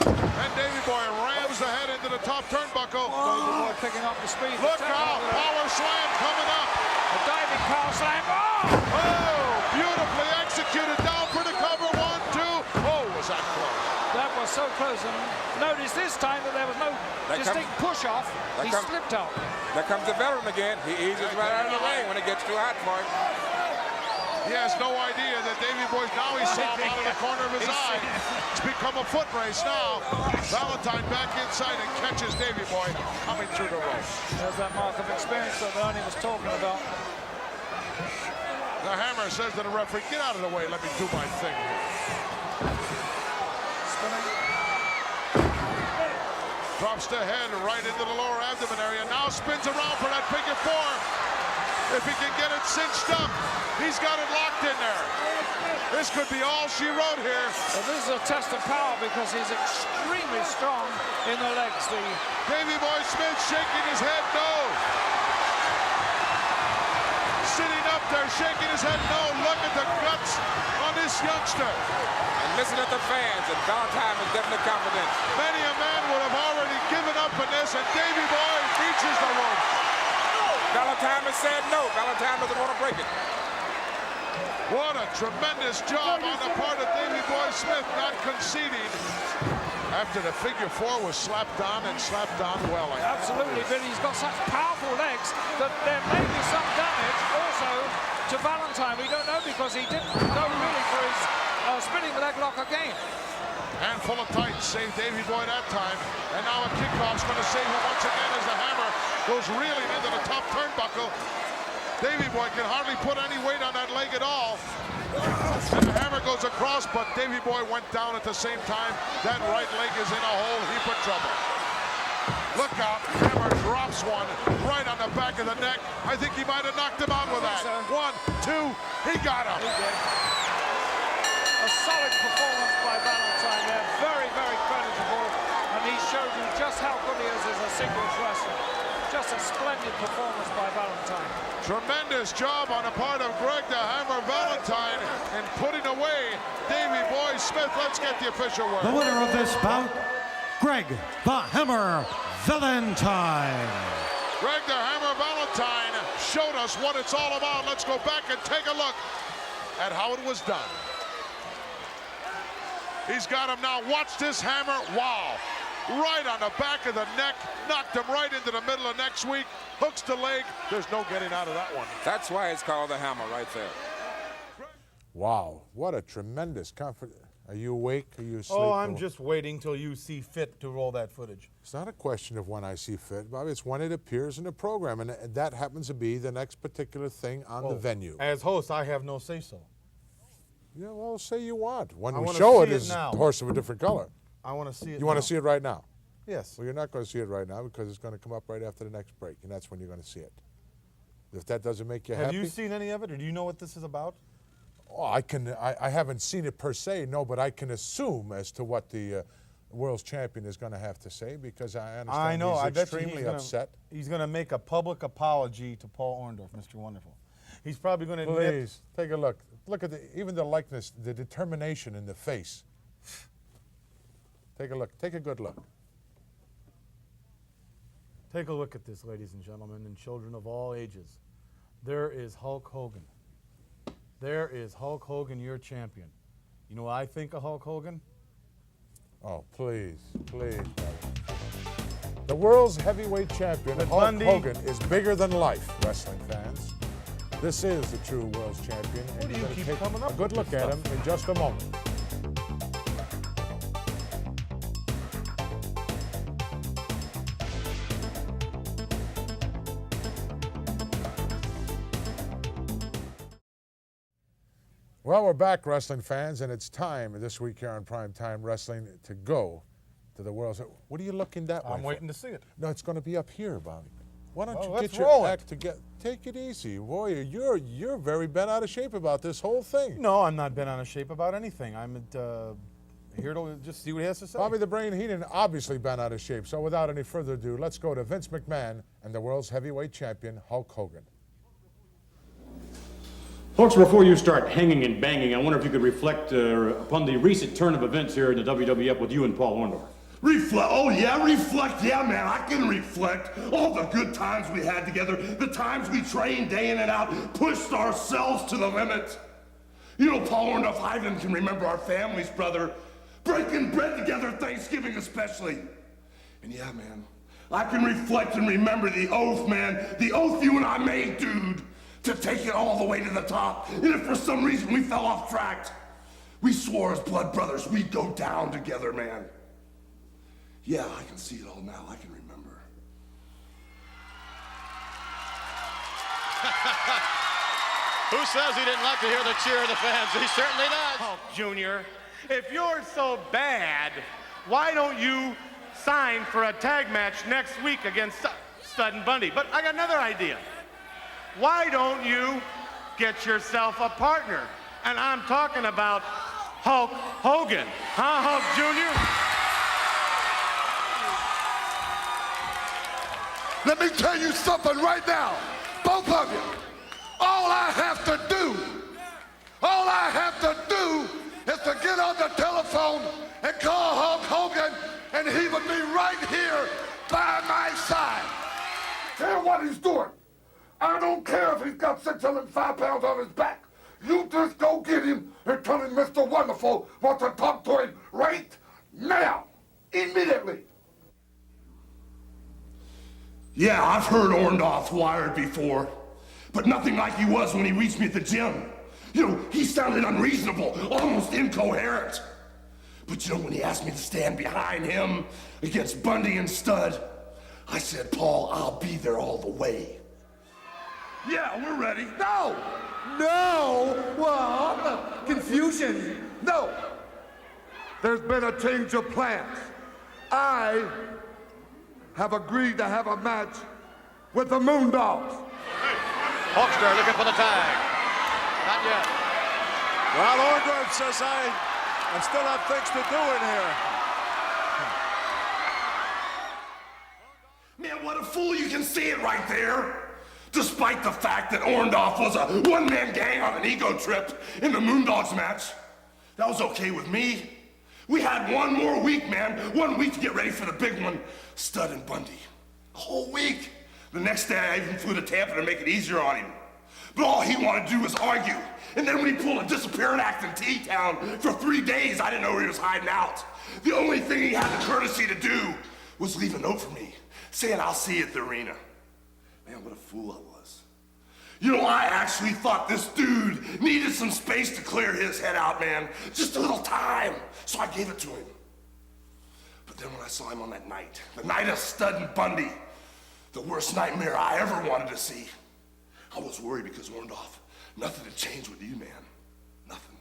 And Davy Boy rams the head into the top turnbuckle. Davy Boy picking up the speed. Look out, power slam coming up. A diving power slam. Oh, beautifully executed down for the cover. 1, 2. Oh, was that close? That was so close, and notice this time that there was no distinct push-off. He slipped out. There comes the veteran again. He eases right out of the ring when it gets too hot for him. He has no idea that Davey Boy, now he saw him out of the corner of his eye. It's become a foot race now. Valentine back inside and catches Davey Boy coming through the ropes. There's that mark of experience that Ernie was talking about. The Hammer says to the referee, get out of the way, let me do my thing. Spinning. Drops the head right into the lower abdomen area. Now spins around for that figure four. If he can get it cinched up, he's got it locked in there. This could be all she wrote here. Well, this is a test of power because he's extremely strong in the legs. Davey Boy Smith shaking his head no. Sitting up there shaking his head no. Look at the guts on this youngster. And listen at the fans, and Valentine is definitely confident. Many a man would have already given up on this, and Davey Boy reaches the rope. Valentine has said no. Valentine doesn't want to break it. What a tremendous job on the part of Davey Boy Smith, not conceding after the figure four was slapped on and slapped on well. Absolutely, but he's got such powerful legs that there may be some damage also to Valentine. We don't know because he didn't go really for his spinning leg lock again. Handful of tights saved Davey Boy that time. And now a kickoff's going to save him once again as the Hammer goes reeling into the top turnbuckle. Davey Boy can hardly put any weight on that leg at all. And the Hammer goes across, but Davey Boy went down at the same time. That right leg is in a whole heap of trouble. Look out, Hammer drops one right on the back of the neck. I think he might have knocked him out with that. 1, 2, he got him. He did. A solid performance by Valentine there. Very, very creditable. And he showed you just how good he is as a singles wrestler. Just a splendid performance by Valentine. Tremendous job on the part of Greg the Hammer Valentine in putting away Davey Boy Smith. Let's get the official word. The winner of this bout, Greg the Hammer Valentine. Greg the Hammer Valentine showed us what it's all about. Let's go back and take a look at how it was done. He's got him now. Watch this hammer. Wow. Right on the back of the neck. Knocked him right into the middle of next week. Hooks the leg. There's no getting out of that one. That's why it's called the Hammer right there. Wow. What a tremendous confidence. Are you awake? Are you asleep? Oh, I'm just waiting till you see fit to roll that footage. It's not a question of when I see fit, Bobby. It's when it appears in the program, and that happens to be the next particular thing on the venue. As host, I have no say-so. Yeah, well, say you want. When I we wanna show it, see it it's a now. horse of a different color. I want to see it You want now. to see it right now? Yes. Well, you're not going to see it right now because it's going to come up right after the next break, and that's when you're going to see it. If that doesn't make you happy. Have you seen any of it, or do you know what this is about? Oh, I haven't seen it per se, no, but I can assume as to what the world's champion is going to have to say because I understand I know. he's I bet extremely you upset. He's going to make a public apology to Paul Orndorff, Mr. Wonderful. He's probably going to admit. Please, take a look. Look at even the likeness, the determination in the face. Take a look. Take a good look. Take a look at this, ladies and gentlemen, and children of all ages. There is Hulk Hogan. There is Hulk Hogan, your champion. You know what I think of Hulk Hogan? Oh, please, please, buddy. The world's heavyweight champion, With Hulk Bundy. Hogan, is bigger than life, wrestling fans. This is the true world's champion, What and do you're you going to keep take coming up a good with look this at stuff? him in just a moment. Well, we're back, wrestling fans, and it's time this week here on Primetime Wrestling to go to the world's. What are you looking that way I'm for? waiting to see it. No, it's going to be up here, Bobby. Why don't Well, you let's get your roll it. act together? Take it easy, boy. You're very bent out of shape about this whole thing. No, I'm not bent out of shape about anything. I'm here to just see what he has to say. Bobby the Brain Heenan obviously bent out of shape. So without any further ado, let's go to Vince McMahon and the world's heavyweight champion, Hulk Hogan. Folks, before you start hanging and banging, I wonder if you could reflect upon the recent turn of events here in the WWF with you and Paul Orndorff. Reflect? Oh yeah, reflect. Yeah, man, I can reflect. All the good times we had together, the times we trained day in and out, pushed ourselves to the limit. You know, Paul Orndorff, I even can remember our families, brother, breaking bread together, Thanksgiving especially. And yeah, man, I can reflect and remember the oath, man, the oath you and I made, dude. to take it all the way to the top. And if for some reason we fell off track, we swore as blood brothers we'd go down together, man. Yeah, I can see it all now. I can remember. Who says he didn't like to hear the cheer of the fans? He certainly does. Hulk Jr., if you're so bad, why don't you sign for a tag match next week against Stud and Bundy? But I got another idea. Why don't you get yourself a partner? And I'm talking about Hulk Hogan. Huh, Hulk Jr.? Let me tell you something right now, both of you. All I have to do is to get on the telephone and call Hulk Hogan, and he would be right here by my side. Tell what he's doing. I don't care if he's got 605 pounds on his back. You just go get him and tell him Mr. Wonderful wants to talk to him right now, immediately. Yeah, I've heard Orndorff wired before, but nothing like he was when he reached me at the gym. You know, he sounded unreasonable, almost incoherent. But you know, when he asked me to stand behind him against Bundy and Stud, I said, Paul, I'll be there all the way. Yeah, we're ready. No! Well, confusion. No! There's been a change of plans. I have agreed to have a match with the Moondogs. Hulkster looking for the tag. Not yet. Well, Orndorff says I still have things to do in here. Man, what a fool, you can see it right there. Despite the fact that Orndorff was a one-man gang on an ego trip in the Moondogs match, that was okay with me. We had one more week, man. 1 week to get ready for the big one, Stud and Bundy. A whole week. The next day, I even flew to Tampa to make it easier on him. But all he wanted to do was argue. And then when he pulled a disappearing act in T-Town for 3 days, I didn't know where he was hiding out. The only thing he had the courtesy to do was leave a note for me, saying I'll see you at the arena. Man, what a fool I was. You know, I actually thought this dude needed some space to clear his head out, man. Just a little time. So I gave it to him. But then when I saw him on that night, the night of Stud and Bundy, the worst nightmare I ever wanted to see, I was worried because Orndorff, nothing had changed with you, man. Nothing.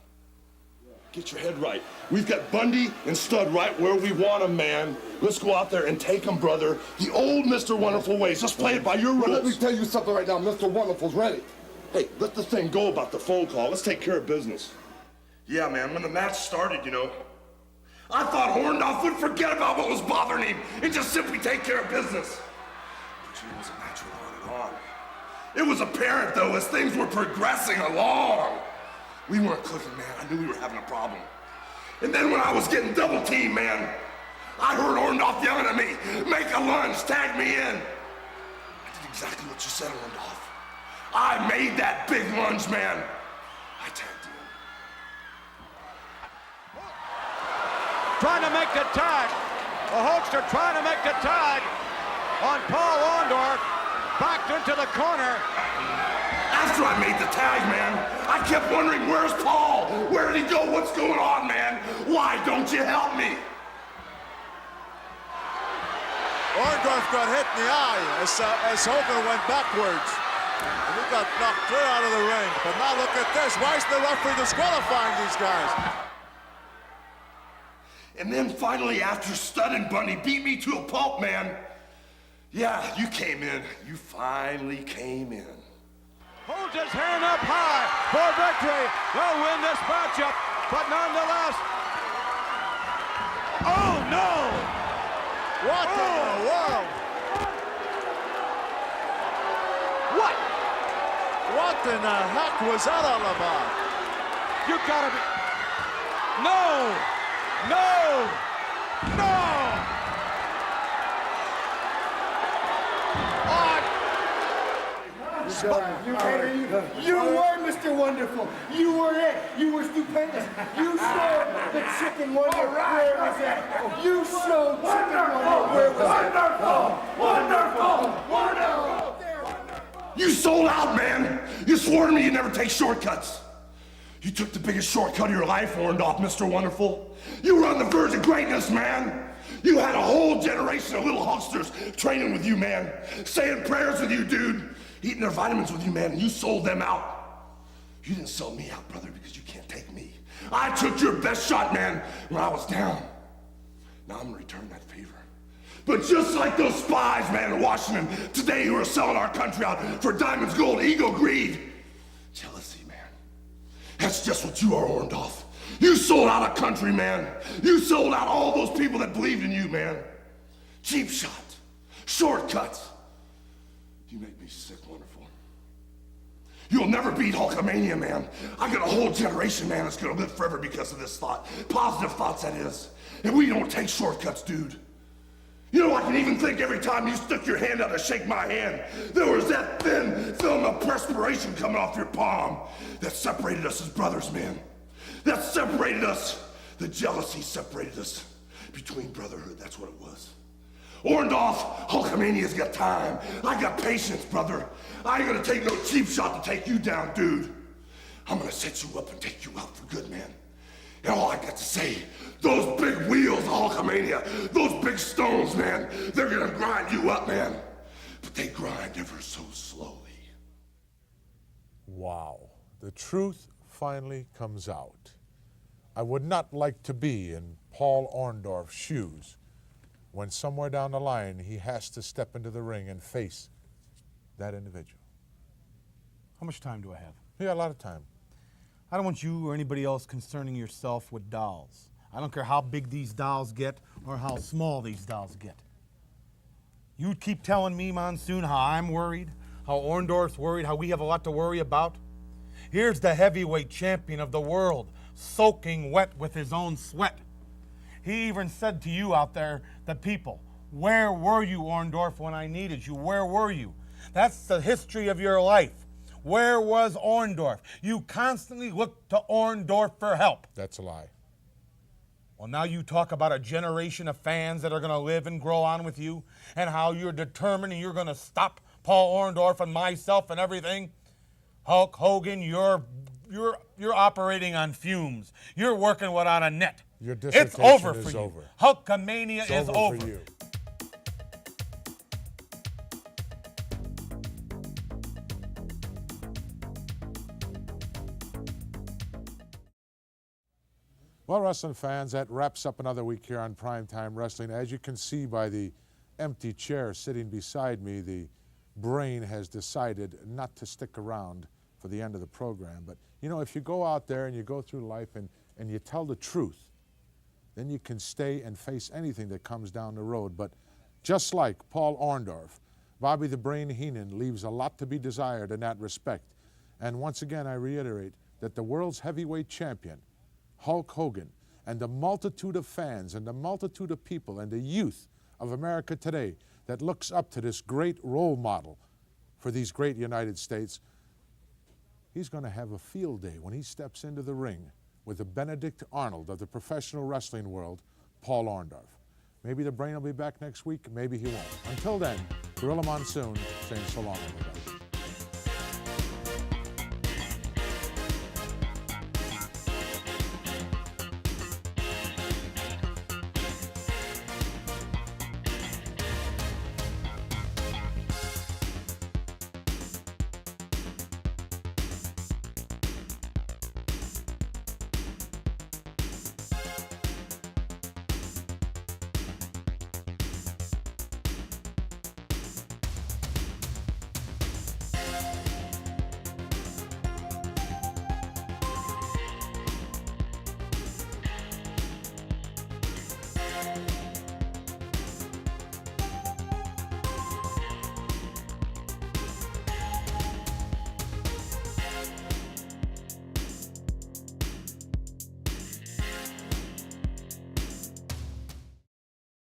Get your head right. We've got Bundy and Stud right where we want them, man. Let's go out there and take them, brother. The old Mr. Wonderful ways. Let's play it by your rules. Let me tell you something right now. Mr. Wonderful's ready. Hey, let the thing go about the phone call. Let's take care of business. Yeah, man, when the match started, you know, I thought Orndorff would forget about what was bothering him and just simply take care of business. But you know, it was a match went on and on. It was apparent, though, as things were progressing along. We weren't clicking, man. I knew we were having a problem. And then when I was getting double teamed, man, I heard Orndorff yelling at me, make a lunge, tag me in. I did exactly what you said, Orndorff. I made that big lunge, man. I tagged you in. Trying to make the tag. The Hulkster trying to make the tag on Paul Orndorff. Backed into the corner. After I made the tag, man, I kept wondering, where's Paul? Where did he go? What's going on, man? Why don't you help me? Orndorff got hit in the eye as Hogan went backwards. And he got knocked clear out of the ring. But now look at this. Why is the referee disqualifying these guys? And then finally, after Stud and Bundy beat me to a pulp, man, yeah, you came in. You finally came in. Holds his hand up high for victory. They'll win this matchup, but nonetheless. Oh, no! What in the world? What? What in the heck was that all about? You gotta be... No! No! No! You were Mr. Wonderful. You were it. You were stupendous. You showed the chicken wonder where was that. You showed chicken wonder where was that. Wonderful! Wonderful! Wonderful! You sold out, man. You swore to me you'd never take shortcuts. You took the biggest shortcut of your life, Orndorff, Mr. Wonderful. You were on the verge of greatness, man. You had a whole generation of little hucksters training with you, man. Saying prayers with you, dude. Eating their vitamins with you, man, and you sold them out. You didn't sell me out, brother, because you can't take me. I took your best shot, man, when I was down. Now I'm gonna return that favor. But just like those spies, man, in Washington today who are selling our country out for diamonds, gold, ego, greed, jealousy, man. That's just what you are, Orndorff. You sold out a country, man. You sold out all those people that believed in you, man. Cheap shot, shortcuts. You make me sick, Wonderful. You'll never beat Hulkamania, man. I got a whole generation, man, that's gonna live forever because of this thought. Positive thoughts, that is. And we don't take shortcuts, dude. You know, I can even think every time you stuck your hand out to shake my hand, there was that thin film of perspiration coming off your palm that separated us as brothers, man. That separated us. The jealousy separated us between brotherhood. That's what it was. Orndorff, Hulkamania's got time. I got patience, brother. I ain't gonna take no cheap shot to take you down, dude. I'm gonna set you up and take you out for good, man. And all I got to say, those big wheels of Hulkamania, those big stones, man, they're gonna grind you up, man. But they grind ever so slowly. Wow. The truth finally comes out. I would not like to be in Paul Orndorff's shoes when somewhere down the line he has to step into the ring and face that individual. How much time do I have? Yeah, a lot of time. I don't want you or anybody else concerning yourself with dolls. I don't care how big these dolls get or how small these dolls get. You keep telling me, Monsoon, how I'm worried, how Orndorff's worried, how we have a lot to worry about. Here's the heavyweight champion of the world, soaking wet with his own sweat. He even said to you out there, the people, where were you, Orndorff, when I needed you? Where were you? That's the history of your life. Where was Orndorff? You constantly looked to Orndorff for help. That's a lie. Well, now you talk about a generation of fans that are going to live and grow on with you and how you're determined and you're going to stop Paul Orndorff and myself and everything. Hulk Hogan, you're operating on fumes. You're working without a net. Your dissertation it's over is for you. over. Hulkamania It's is over over. for you. Well, wrestling fans, that wraps up another week here on Primetime Wrestling. As you can see by the empty chair sitting beside me, the brain has decided not to stick around for the end of the program. But, you know, if you go out there and you go through life and you tell the truth, then you can stay and face anything that comes down the road. But just like Paul Orndorff, Bobby the Brain Heenan leaves a lot to be desired in that respect. And once again, I reiterate that the world's heavyweight champion, Hulk Hogan, and the multitude of fans and the multitude of people and the youth of America today that looks up to this great role model for these great United States, he's going to have a field day when he steps into the ring with the Benedict Arnold of the professional wrestling world, Paul Orndorff. Maybe the Brain will be back next week, maybe he won't. Until then, Gorilla Monsoon saying so long, everybody.